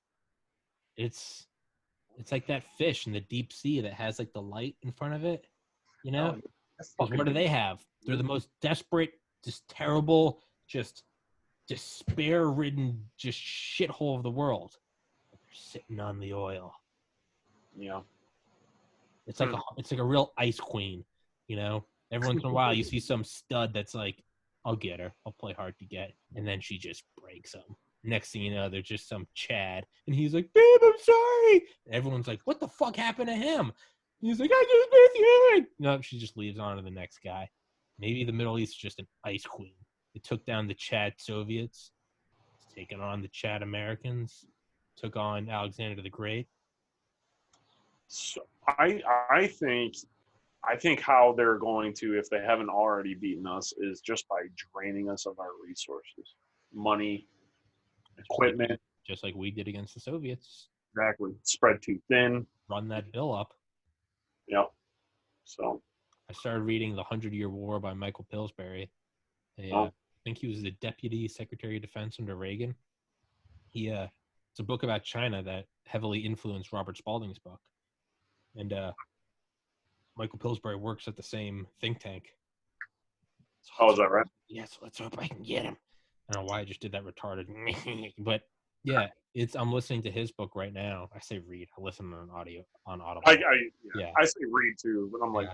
like that fish in the deep sea that has like the light in front of it. What do they have? They're the most desperate, just terrible, just despair-ridden, just shithole of the world. They're sitting on the oil. Yeah. It's like a real ice queen, Every once in a while, you see some stud that's like, I'll get her. I'll play hard to get. And then she just breaks them. Next thing you know, there's just some Chad. And he's like, babe, I'm sorry. And everyone's like, what the fuck happened to him? And he's like, I just miss you. No, she just leaves on to the next guy. Maybe the Middle East is just an ice queen. It took down the Chad Soviets. It's taken on the Chad Americans. Took on Alexander the Great. So I think how they're going to, if they haven't already beaten us, is just by draining us of our resources, money, equipment. Just like we did against the Soviets. Exactly. Spread too thin. Run that bill up. Yep. So I started reading The 100-Year War by Michael Pillsbury. I think he was the Deputy Secretary of Defense under Reagan. It's a book about China that heavily influenced Robert Spalding's book. And Michael Pillsbury works at the same think tank. So is that right? Yeah, so let's hope I can get him. I don't know why I just did that retarded. But yeah, I'm listening to his book right now. I say read. I listen on Audible. I say read too, but I'm like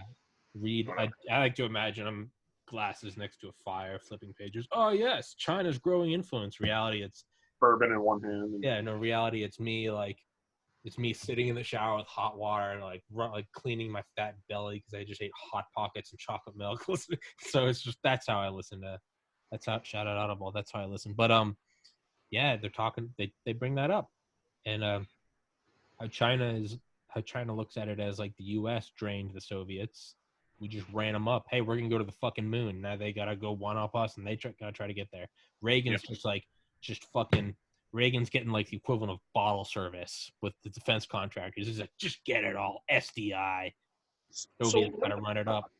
read. I like to imagine I'm glasses next to a fire, flipping pages. Oh yes, China's growing influence. Reality, it's bourbon in one hand. Reality, it's me sitting in the shower with hot water and like cleaning my fat belly because I just ate Hot Pockets and chocolate milk. So it's just, that's how I listen to. That's how, shout out Audible. That's how I listen. But they're talking. They bring that up, and how China looks at it as like the U.S. drained the Soviets. We just ran them up. Hey, we're gonna go to the fucking moon. Now they gotta go one up us, and they gotta try to get there. Reagan's Reagan's getting like the equivalent of bottle service with the defense contractors. He's like, just get it all, SDI. Soviets gotta run it up.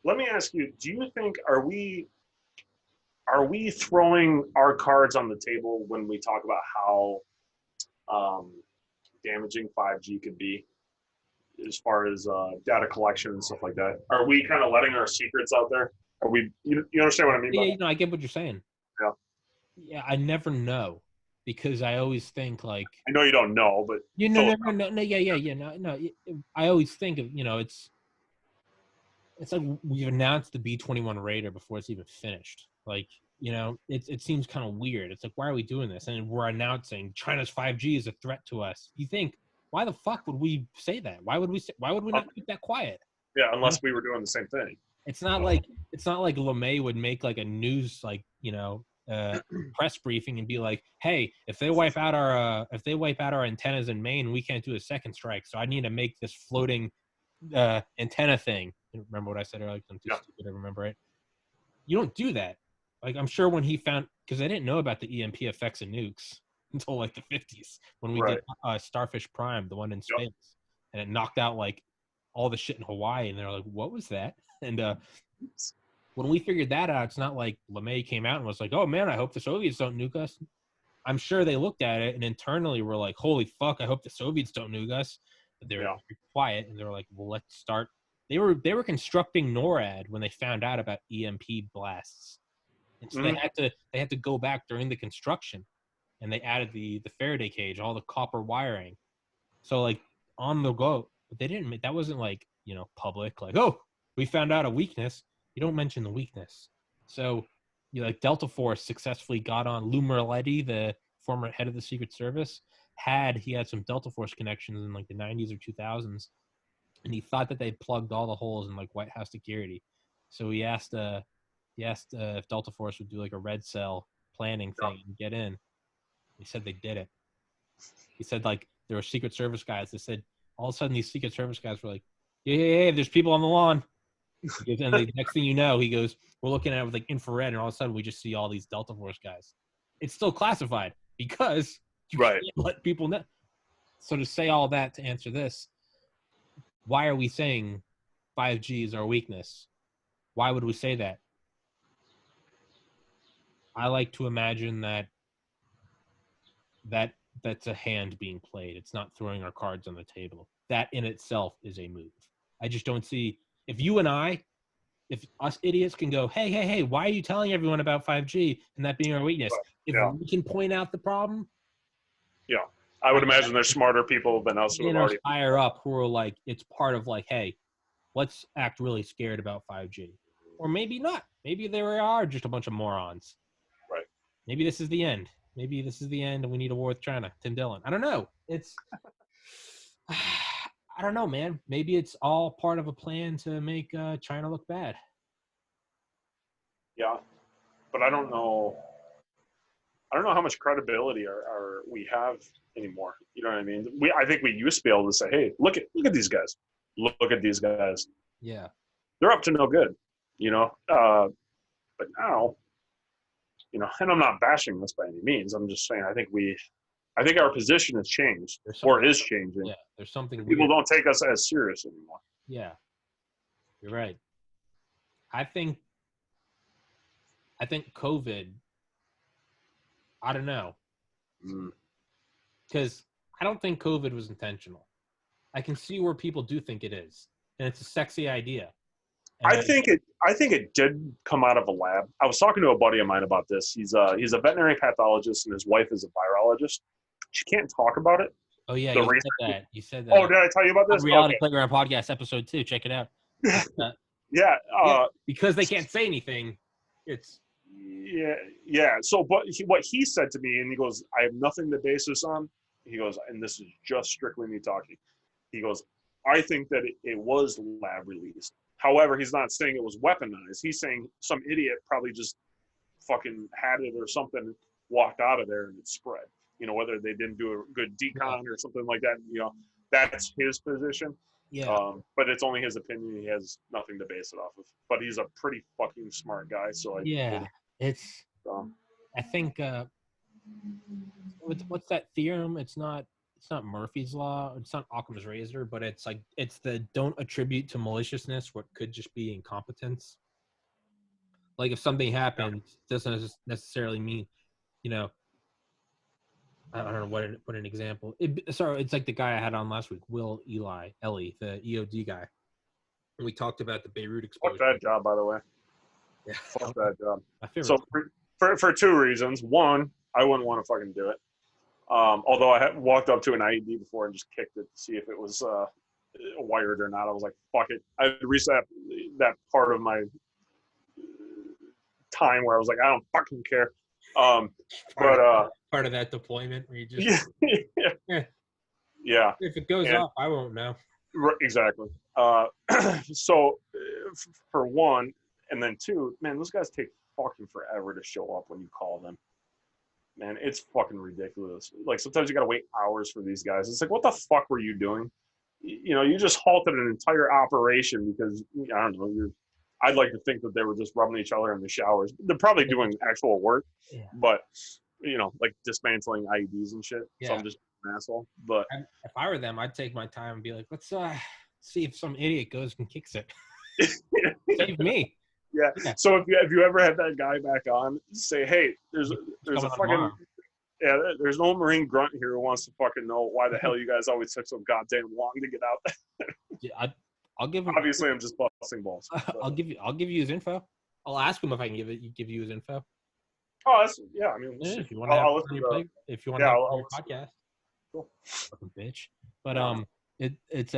Let me ask you: do you think are we throwing our cards on the table when we talk about how damaging 5G could be as far as data collection and stuff like that. Are we kind of letting our secrets out there? Are we? You understand what I mean? Yeah, I get what you're saying. Yeah. Yeah, I never know because I always think like. I know you don't know, but No, no. I always think of it's like we've announced the B-21 Raider before it's even finished. Like, it seems kind of weird. It's like, why are we doing this? And we're announcing China's 5G is a threat to us. You think, why the fuck would we say that? Why would we not keep that quiet? Yeah, unless we were doing the same thing. It's not like LeMay would make like a news press briefing and be like, "Hey, if they wipe out our antennas in Maine, we can't do a second strike. So I need to make this floating antenna thing." Remember what I said earlier? I'm too stupid to remember it. You don't do that. Like, I'm sure when he found, because I didn't know about the EMP effects of nukes until like the 50s when we did Starfish Prime, the one in space, and it knocked out like all the shit in Hawaii, and they're like, "What was that?" And when we figured that out, it's not like LeMay came out and was like, "Oh man, I hope the Soviets don't nuke us." I'm sure they looked at it and internally were like, "Holy fuck, I hope the Soviets don't nuke us." But they were quiet, and they were like, "Well, let's start." They were constructing NORAD when they found out about EMP blasts, and so they had to go back during the construction, and they added the Faraday cage, all the copper wiring, so like on the go. But they didn't. That wasn't like public. Like, oh, we found out a weakness. You don't mention the weakness. So, like Delta Force successfully got on. Lou Merletti, the former head of the Secret Service, he had some Delta Force connections in like the 90s or 2000s. And he thought that they plugged all the holes in like White House security. So he asked if Delta Force would do like a red cell planning thing and get in. He said they did it. He said like there were Secret Service guys that said all of a sudden these Secret Service guys were like, yeah, there's people on the lawn. And the next thing you know, he goes, we're looking at it with like infrared, and all of a sudden we just see all these Delta Force guys. It's still classified because you can't let people know. So to say all that to answer this, why are we saying 5G is our weakness? Why would we say that? I like to imagine that's a hand being played. It's not throwing our cards on the table. That in itself is a move. I just don't see if us idiots can go, hey, why are you telling everyone about 5G and that being our weakness? If we can point out the problem. Yeah. I would imagine there's smarter people than us who have already higher up who are like, it's part of like, hey, let's act really scared about 5G. Or maybe not. Maybe there are just a bunch of morons. Right. Maybe this is the end. Maybe this is the end and we need a war with China. Tim Dillon. I don't know. I don't know, man. Maybe it's all part of a plan to make China look bad. Yeah. But I don't know how much credibility we have anymore. You know what I mean? I think we used to be able to say, hey, look at these guys. Look at these guys. Yeah. They're up to no good, but now, and I'm not bashing this by any means. I'm just saying I think our position has changed or is changing. Yeah, there's something people don't take us as serious anymore. Yeah. You're right. I think COVID, I don't know. Because I don't think COVID was intentional. I can see where people do think it is. And it's a sexy idea. And I think it did come out of a lab. I was talking to a buddy of mine about this. He's a veterinary pathologist and his wife is a virologist. She can't talk about it. Oh yeah, you said that. Oh, did I tell you about this? Reality Playground Podcast episode 2. Check it out. Yeah. Because they can't say anything. It's yeah. So, but what he said to me, and he goes, I have nothing to base this on. He goes, and this is just strictly me talking. He goes, I think that it was lab released. However, he's not saying it was weaponized. He's saying some idiot probably just fucking had it or something, walked out of there, and it spread. Whether they didn't do a good decon or something like that. That's his position. Yeah. But it's only his opinion. He has nothing to base it off of. But he's a pretty fucking smart guy. So I think what's that theorem? It's not Murphy's Law. It's not Occam's razor, but it's the don't attribute to maliciousness what could just be incompetence. Like if something happens, it doesn't necessarily mean, I don't know what an example. Sorry, it's like the guy I had on last week, Ellie, the EOD guy. And we talked about the Beirut Fuck explosion. that job, by the way. Yeah, Fuck that job. my favorite. So for two reasons. One, I wouldn't want to fucking do it. Although I had walked up to an IED before and just kicked it to see if it was wired or not. I was like, fuck it. I reset that part of my time where I was like, I don't fucking care. Part of that deployment where you just yeah. If it goes off, I won't know. Exactly. So for one, and then two, man, those guys take fucking forever to show up when you call them. Man, it's fucking ridiculous. Like sometimes you gotta wait hours for these guys. It's like, what the fuck were you doing? You know, you just halted an entire operation because I don't know. I'd like to think that they were just rubbing each other in the showers. They're probably doing actual work, but you know, like dismantling IEDs and shit. Yeah. So I'm just an asshole. But if I were them, I'd take my time and be like, let's see if some idiot goes and kicks it. Save me. Yeah. So if you ever had that guy back on, say, hey, there's a fucking there's an old Marine grunt here who wants to fucking know why the hell you guys always took so goddamn long to get out there. Yeah, I'll give him. Obviously, I'm just busting balls. I'll give you his info. I'll ask him if I can give you his info. Oh, that's yeah. I mean, if you want to have if you want to have your podcast, cool. Fucking bitch. But it's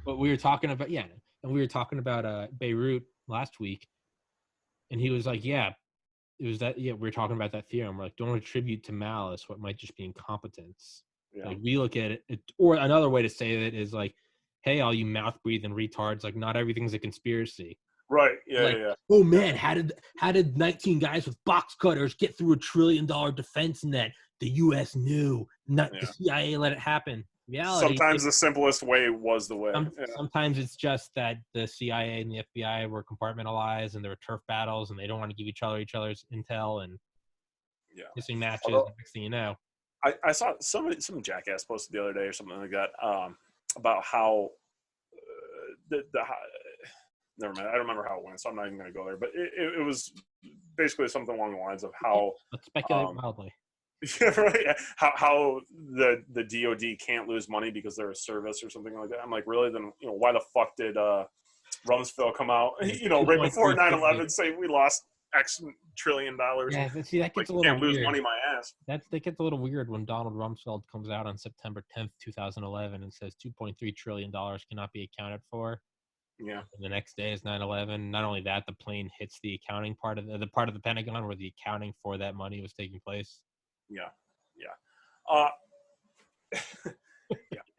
what we were talking about. Yeah, and we were talking about Beirut last week, and he was like, "Yeah, it was that. Yeah, we were talking about that theorem. We're like, don't attribute to malice what might just be incompetence. Yeah. Like we look at it, or another way to say it is like, hey, all you mouth breathing retards, like not everything's a conspiracy." Right. Yeah. Like, yeah. Oh man, how did 19 guys with box cutters get through $1 trillion defense net? The U.S. knew, not the CIA let it happen. Reality. Sometimes the simplest way was the way. Sometimes it's just that the CIA and the FBI were compartmentalized and there were turf battles and they don't want to give each other's intel and missing matches. And next thing you know, I saw some jackass posted the other day or something like that about how never mind. I don't remember how it went, so I'm not even going to go there. But it was basically something along the lines of how. Let's speculate wildly. Yeah, right. How the DoD can't lose money because they're a service or something like that. I'm like, really? Then why the fuck did Rumsfeld come out? Right before 9/11, say we lost X trillion dollars. Yeah, see, that gets a little can't weird. Lose money my ass. That gets a little weird when Donald Rumsfeld comes out on September 10th, 2011, and says $2.3 trillion cannot be accounted for. Yeah. And the next day is 9/11. Not only that, the plane hits the accounting part of the part of the Pentagon where the accounting for that money was taking place. Yeah.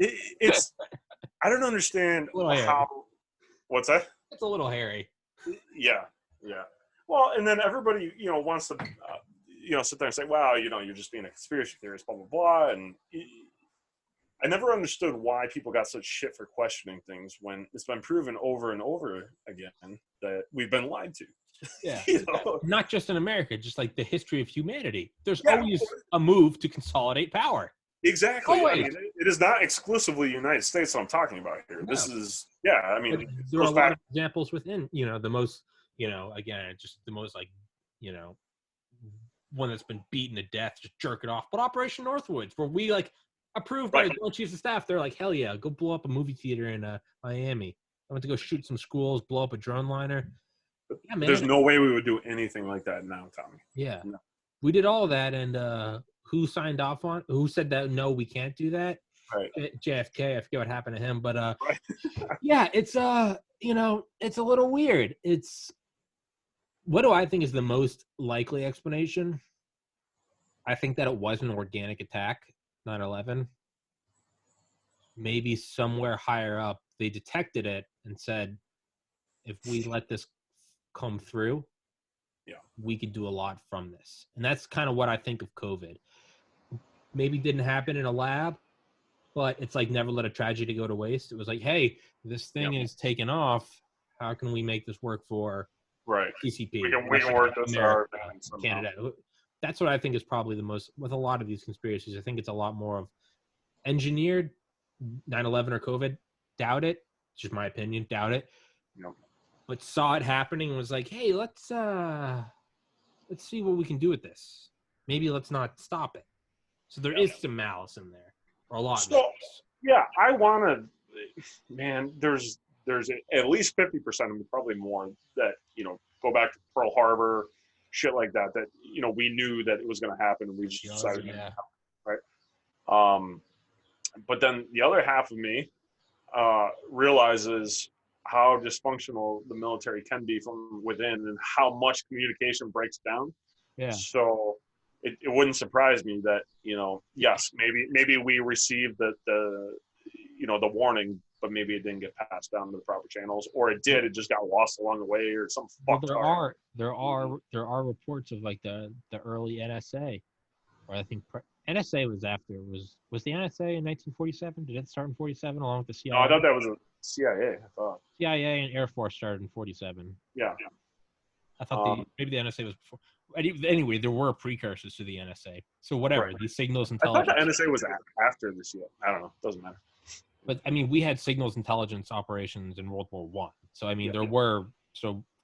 It's I don't understand how. What's that? It's a little hairy. Yeah. Well, and then everybody wants to sit there and say, "Wow, you're just being a conspiracy theorist," blah blah blah, and. I never understood why people got such shit for questioning things when it's been proven over and over again that we've been lied to. Yeah. Not just in America, just like the history of humanity. There's always a move to consolidate power. Exactly. Always. I mean, it is not exclusively the United States that I'm talking about here. No. This is, I mean, there are a lot of examples within, the most, again, just the most like, one that's been beaten to death, just jerk it off. But Operation Northwoods, where we like, approved by the Joint Chiefs of Staff. They're like, hell yeah, go blow up a movie theater in Miami. I went to go shoot some schools, blow up a drone liner. Yeah, man. There's no way we would do anything like that now, Tommy. Yeah. No. We did all of that, and who signed off on? Who said that? No, we can't do that. Right. JFK. I forget what happened to him, but yeah, it's it's a little weird. It's what do I think is the most likely explanation? I think that it was an organic attack. 9/11, maybe somewhere higher up they detected it and said, if we let this come through, we could do a lot from this. And that's kind of what I think of COVID. Maybe didn't happen in a lab, but it's like never let a tragedy go to waste. It was like, hey, this thing is taken off. How can we make this work for CCP? We can work this out. Canada. That's what I think is probably the most, with a lot of these conspiracies, I think it's a lot more of engineered 9/11 or COVID. Doubt it. It's just my opinion. Doubt it. Yep. But saw it happening and was like, hey, let's see what we can do with this. Maybe let's not stop it. So there is some malice in there, or a lot of So malice. yeah, I want to, man. There's at least 50% of them, probably more, that go back to Pearl Harbor, shit like that. That we knew that it was going to happen, and we just decided, Yeah. right? But then the other half of me realizes how dysfunctional the military can be from within, and how much communication breaks down. Yeah. So it wouldn't surprise me that yes, maybe we received the warning, but maybe it didn't get passed down to the proper channels, or it did. It just got lost along the way, or some Well, fuck. there are reports of like the early NSA, or I think NSA was after was the NSA in 1947? Did it start in 47 along with the CIA? No, I thought that was a CIA. I thought CIA and Air Force started in 47. Yeah. I thought maybe the NSA was before. Anyway, there were precursors to the NSA. So whatever, Right. these signals I thought intelligence. the NSA was after the CIA. I don't know. Doesn't matter. But I mean, we had signals intelligence operations in World War One. So I mean, there were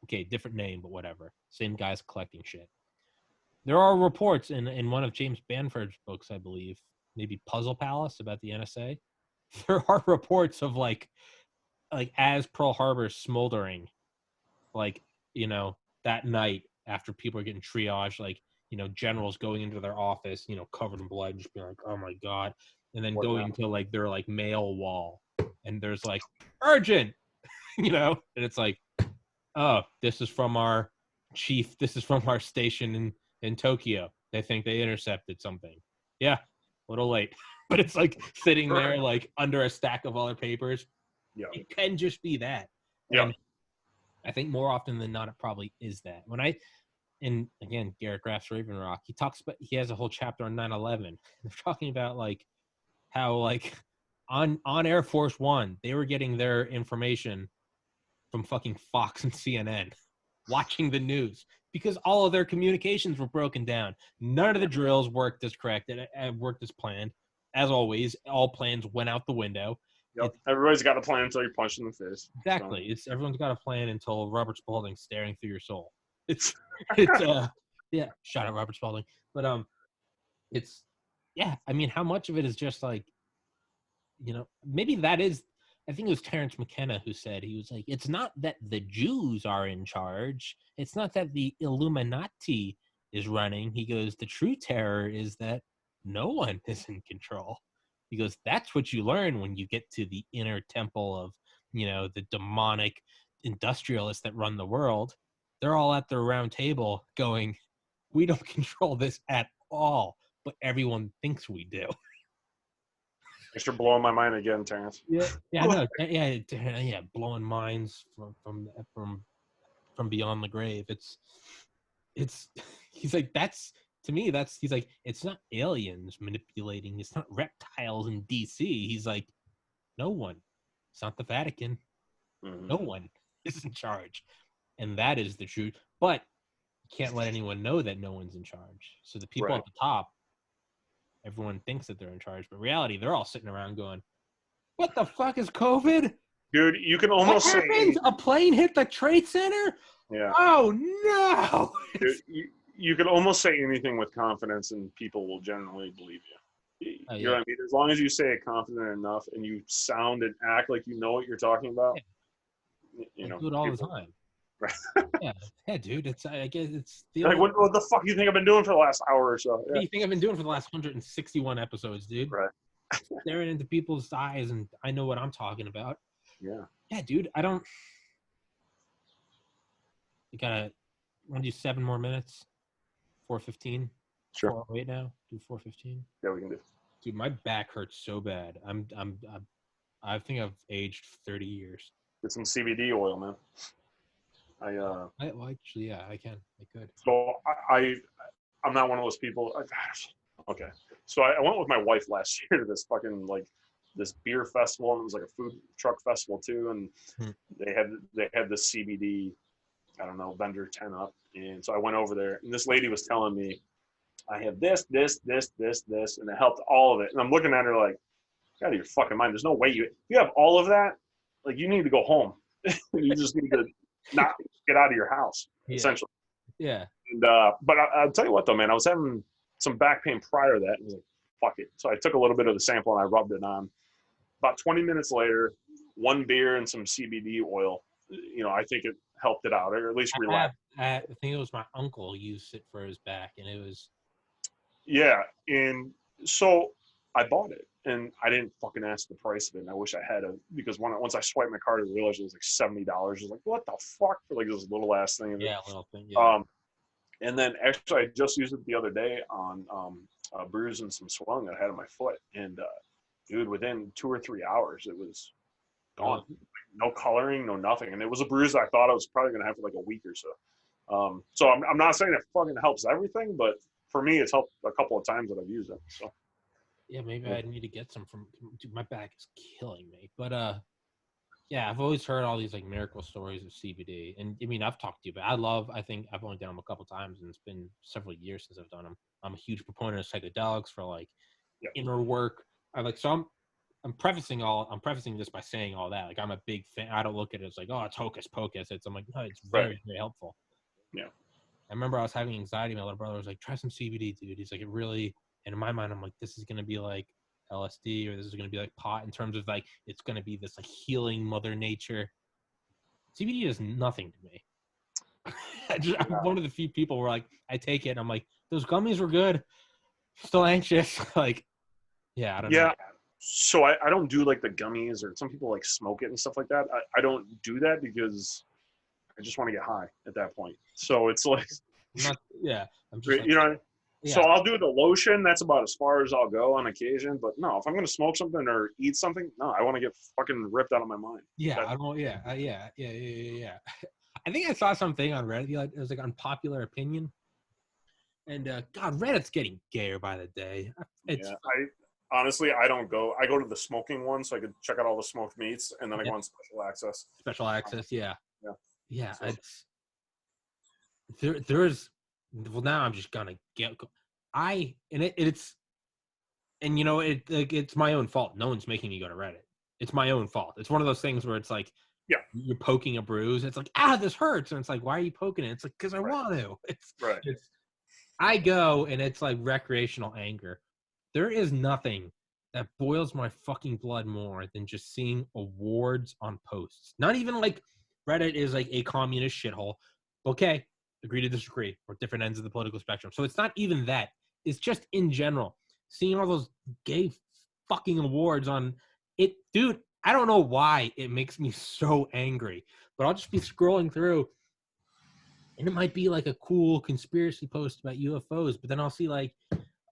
different name, but whatever. Same guys collecting shit. There are reports in one of James Banford's books, I believe, maybe Puzzle Palace, about the NSA. There are reports of like as Pearl Harbor is smoldering, that night after people are getting triaged, generals going into their office, covered in blood, just being like, oh my God. And then going to their mail wall, and there's urgent, and it's like, oh, this is from our chief. This is from our station in Tokyo. They think they intercepted something. Yeah, a little late, but it's sitting there under a stack of other papers. Yeah, it can just be that. Yeah, and I think more often than not, it probably is that. And again, Garrett Graff's Raven Rock, he has a whole chapter on 9/11. They're talking about how on Air Force One, they were getting their information from fucking Fox and CNN, watching the news, because all of their communications were broken down. None of the drills worked as worked as planned. As always, all plans went out the window. Yep. Everybody's got a plan until you're punched in the face. Exactly. So. Everyone's got a plan until Robert Spaulding's staring through your soul. Yeah. Shout out Robert Spaulding. But I mean, how much of it is just maybe that is. I think it was Terrence McKenna who said, he was like, it's not that the Jews are in charge. It's not that the Illuminati is running. He goes, the true terror is that no one is in control. He goes, that's what you learn when you get to the inner temple of, the demonic industrialists that run the world. They're all at their round table going, we don't control this at all, but everyone thinks we do. Thanks for blowing my mind again, Terrence. Yeah, no, yeah, blowing minds from beyond the grave. It's he's like, he's like, it's not aliens manipulating, it's not reptiles in DC. He's like, no one. It's not the Vatican. Mm-hmm. No one is in charge. And that is the truth. But you can't let anyone know that no one's in charge. So the people at the top, everyone thinks that they're in charge, but in reality, they're all sitting around going, what the fuck is COVID? Dude, you can almost say... A plane hit the Trade Center? Yeah. Oh, no! Dude, you can almost say anything with confidence, and people will generally believe you. You know what I mean? As long as you say it confident enough, and you sound and act like you know what you're talking about. Yeah. I do it all the time. Right. Yeah, dude. I guess it's the what the fuck do you think I've been doing for the last hour or so? Yeah. What do you think I've been doing for the last 161 episodes, dude? Right. Staring into people's eyes, and I know what I'm talking about. Yeah, dude. I don't. You want to do 7 more minutes? 4:15. Sure. 4:08 now. Do 4:15. Yeah, we can do. Dude, my back hurts so bad. I think I've aged 30 years. Get some CBD oil, man. Actually, yeah, I can. I could. So I'm not one of those people. Okay. So I went with my wife last year to this fucking this beer festival, and it was like a food truck festival too, and they had this CBD, I don't know, vendor 10 up, and so I went over there, and this lady was telling me, I have this, and it helped all of it, and I'm looking at her like, get out of your fucking mind. There's no way you have all of that. You need to go home. You just need to not get out of your house, essentially. Yeah. And but I'll tell you what though, man, I was having some back pain prior to that. It was like fuck it. So I took a little bit of the sample and I rubbed it on. About 20 minutes later, one beer and some CBD oil, I think it helped it out, or at least relaxed. I think it was my uncle used it for his back, and it was. Yeah, and so I bought it, and I didn't fucking ask the price of it, and I wish I had it, because once I swiped my card, I realized it was like $70. I was like, what the fuck, for like this little ass thing. Yeah, little thing, yeah. And then actually I just used it the other day on a bruise and some swelling that I had on my foot, and dude, within 2 or 3 hours, it was gone. No coloring, no nothing. And it was a bruise I thought I was probably going to have for like a week or so. So I'm not saying it fucking helps everything, but for me, it's helped a couple of times that I've used it. So yeah, maybe I need to get some from. Dude, my back is killing me. But yeah, I've always heard all these like miracle stories of CBD, and I mean, I've talked to you, but I think I've only done them a couple times, and it's been several years since I've done them. I'm a huge proponent of psychedelics for like inner work. I'm prefacing this by saying all that. Like, I'm a big fan. I don't look at it as like, oh, it's hocus pocus. I'm like, no, it's very, very helpful. Yeah. I remember I was having anxiety. My little brother was like, try some CBD, dude. He's like, it really, and in my mind, I'm like, this is going to be like LSD, or this is going to be like pot, in terms of like, it's going to be this like healing mother nature. CBD does nothing to me. I'm one of the few people where like, I take it and I'm like, those gummies were good. Still anxious. Like, yeah, I don't know. Yeah. So I don't do like the gummies, or some people like smoke it and stuff like that. I don't do that because I just want to get high at that point. So it's like, I'm just like, you know. So I'll do the lotion. That's about as far as I'll go on occasion. But no, if I'm going to smoke something or eat something, no, I want to get fucking ripped out of my mind. Yeah, I don't. Yeah. I think I saw something on Reddit. It was like unpopular opinion, and God, Reddit's getting gayer by the day. Honestly, I don't go. I go to the smoking one so I could check out all the smoked meats, and then I go on special access. Special access, yeah. So. There's. Well, now I'm just gonna get. It's my own fault. No one's making me go to Reddit. It's my own fault. It's one of those things where it's like, you're poking a bruise. It's like, this hurts, and it's like, why are you poking it? It's like, because I want to. I go, and it's like recreational anger. There is nothing that boils my fucking blood more than just seeing awards on posts. Not even like Reddit is like a communist shithole. Okay, agree to disagree. We're different ends of the political spectrum. So it's not even that. It's just in general. Seeing all those gay fucking awards on it. Dude, I don't know why it makes me so angry. But I'll just be scrolling through, and it might be like a cool conspiracy post about UFOs, but then I'll see like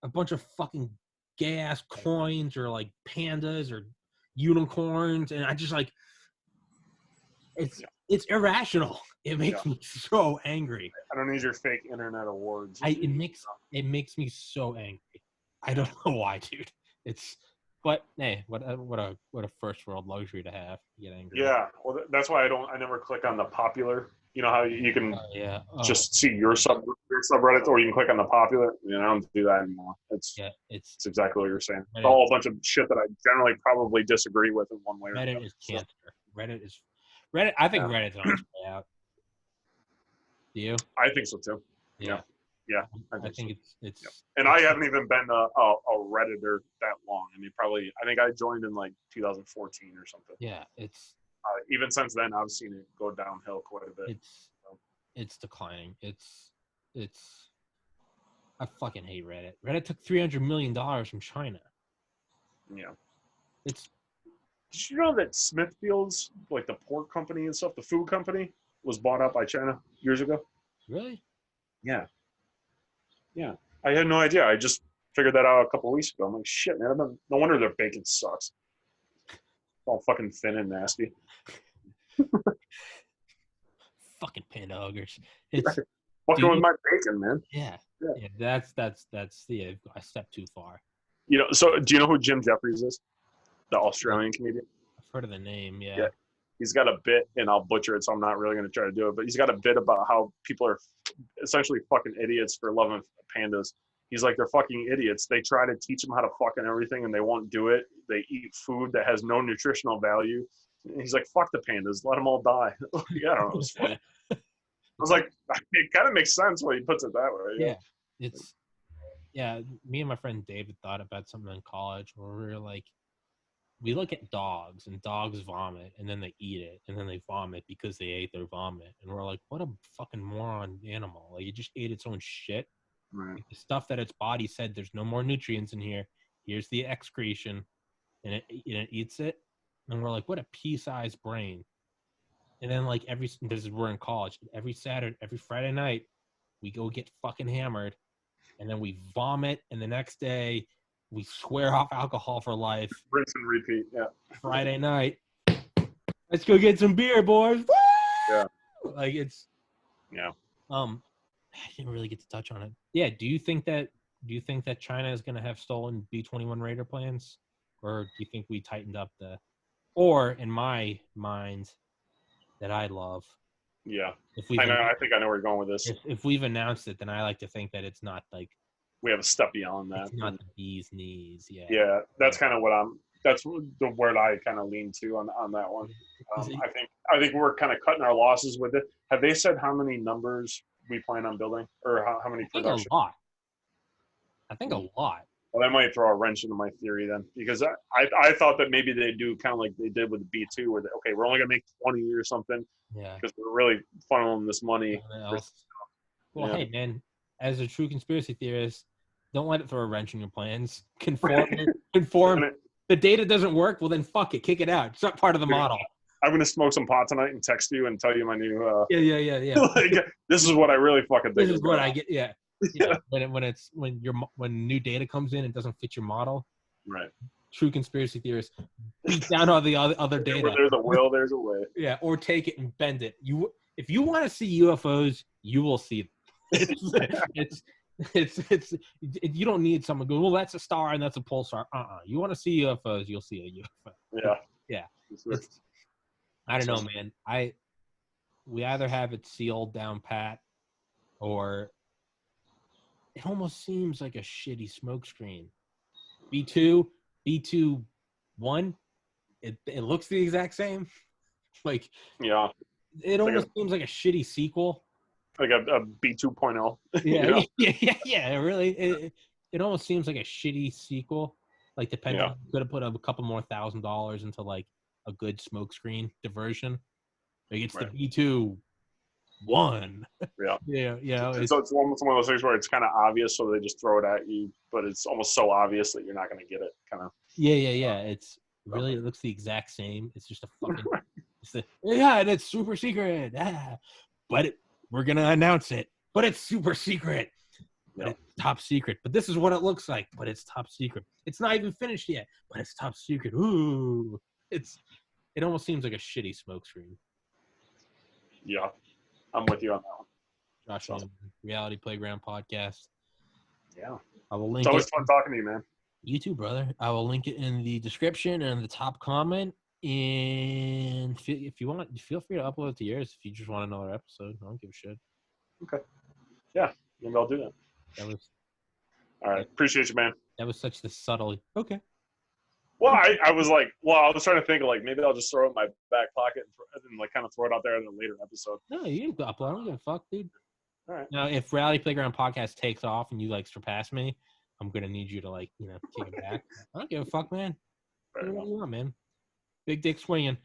a bunch of fucking gay ass coins, or like pandas or unicorns, and I just like it's irrational. It makes me so angry. I don't need your fake internet awards. It makes me so angry. I don't know why, dude. But hey, what a first world luxury to have. Get angry. Yeah, well, that's why I never click on the popular. You know how you can just see your subreddit, or you can click on the popular. I don't do that anymore. It's exactly what you're saying. It's all a bunch of shit that I generally probably disagree with in one way or another. Reddit is cancer. Reddit. I think Reddit's on its way out. Do you? I think so too. Yeah. I think it's. And I haven't even been a Redditor that long. I think I joined in like 2014 or something. Yeah, it's. Even since then, I've seen it go downhill quite a bit. It's declining. It's. I fucking hate Reddit. Reddit took $300 million from China. Yeah. It's. Did you know that Smithfield's, like the pork company and stuff, the food company, was bought out by China years ago? Really? Yeah. I had no idea. I just figured that out a couple of weeks ago. I'm like, shit, man. No wonder their bacon sucks. It's all fucking thin and nasty. Fucking panda huggers. It's fucking with my bacon, man. Yeah. That's a step too far. So do you know who Jim Jeffries is? The Australian comedian. I've heard of the name. Yeah. He's got a bit, and I'll butcher it, so I'm not really going to try to do it. But he's got a bit about how people are essentially fucking idiots for loving pandas. He's like, they're fucking idiots. They try to teach them how to fucking everything, and they won't do it. They eat food that has no nutritional value. And he's like, fuck the pandas. Let them all die. Yeah, I don't know. It was funny. I was like, it kind of makes sense when he puts it that way. Yeah. It's Yeah, me and my friend David thought about something in college where we were like, we look at dogs and dogs vomit and then they eat it and then they vomit because they ate their vomit. And we're like, what a fucking moron animal. Like, it just ate its own shit. Right. Like, the stuff that its body said, there's no more nutrients in here. Here's the excretion. And it eats it. And we're like, what a pea-sized brain. And then, like, we're in college. Every Friday night, we go get fucking hammered. And then we vomit. And the next day, we swear off alcohol for life. Rinse and repeat, yeah. Friday night, let's go get some beer, boys. Woo! Yeah. Like, it's yeah. I didn't really get to touch on it. Yeah, do you think that China is going to have stolen B-21 Raider plans, or do you think we tightened up or in my mind that I love? Yeah. If I think I know where you're going with this. If we've announced it, then I like to think that it's not like we have a step beyond that. It's not the bee's knees. Yeah. Yeah, that's kind of what that's the word I kind of lean to on that one. I think we're kind of cutting our losses with it. Have they said how many numbers we plan on building, or how many production? I think a lot. Well, that might throw a wrench into my theory then, because I thought that maybe they do kind of like they did with the B2, where we're only gonna make 20 or something. Yeah. Because we're really funneling this money. Well, hey man, as a true conspiracy theorist, don't let it throw a wrench in your plans. Conform. The data doesn't work. Well, then fuck it. Kick it out. It's not part of the model. I'm gonna smoke some pot tonight and text you and tell you my new. Yeah. Like, this is what I really fucking think. This is what I get. Yeah. When new data comes in and doesn't fit your model. Right. True conspiracy theorists beat down all the other data. Where there's a will, there's a way. Yeah, or take it and bend it. If you want to see UFOs, you will see them. It's you don't need someone go, well, that's a star and that's a pulsar. You want to see UFOs, you'll see a UFO. Yeah. I don't know, man. We either have it sealed down pat, or it almost seems like a shitty smokescreen. B-2-1, it looks the exact same. Like, yeah, it almost seems like a shitty sequel. Like a B2.0. Yeah. Really, it almost seems like a shitty sequel. Like the Pentagon could have put a couple more $1,000s into like a good smokescreen diversion. Like it's the B-2-1. Yeah. It's almost one of those things where it's kind of obvious, so they just throw it at you, but it's almost so obvious that you're not going to get it. Kind of. Yeah. It's really, it looks the exact same. It's just a fucking. And it's super secret. But we're gonna announce it. But it's super secret. But it's top secret. But this is what it looks like. But it's top secret. It's not even finished yet. But it's top secret. Ooh. It almost seems like a shitty smokescreen. Yeah, I'm with you on that one. Josh, awesome. Reality Playground Podcast. Yeah. I will link it's always fun talking to you, man. You too, brother. I will link it in the description and the top comment. And if you want, feel free to upload it to yours. If you just want another episode, I don't give a shit. Okay. Yeah, maybe I'll do that. All right. Appreciate you, man. That was such the subtle. Okay. Well, I was like, I was trying to think of like maybe I'll just throw it in my back pocket and like kind of throw it out there in a later episode. No, you can upload. I don't give a fuck, dude. All right. Now, if Reality Playground Podcast takes off and you like surpass me, I'm gonna need you to like kick it back. I don't give a fuck, man. What do you want, man? Big dick swinging.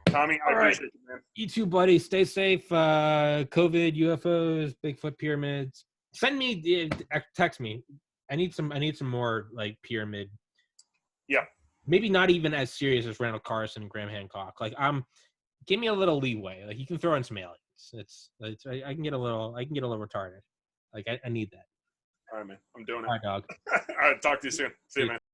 Tommy, I appreciate you, man. You too, buddy. Stay safe. COVID, UFOs, Bigfoot pyramids. Send me, text me. I need some more like pyramid. Yeah. Maybe not even as serious as Randall Carson and Graham Hancock. Like, give me a little leeway. Like, you can throw in some aliens. I can get a little retarded. Like, I need that. All right, man. I'm doing it. All right, dog. All right. Talk to you soon. See you, man.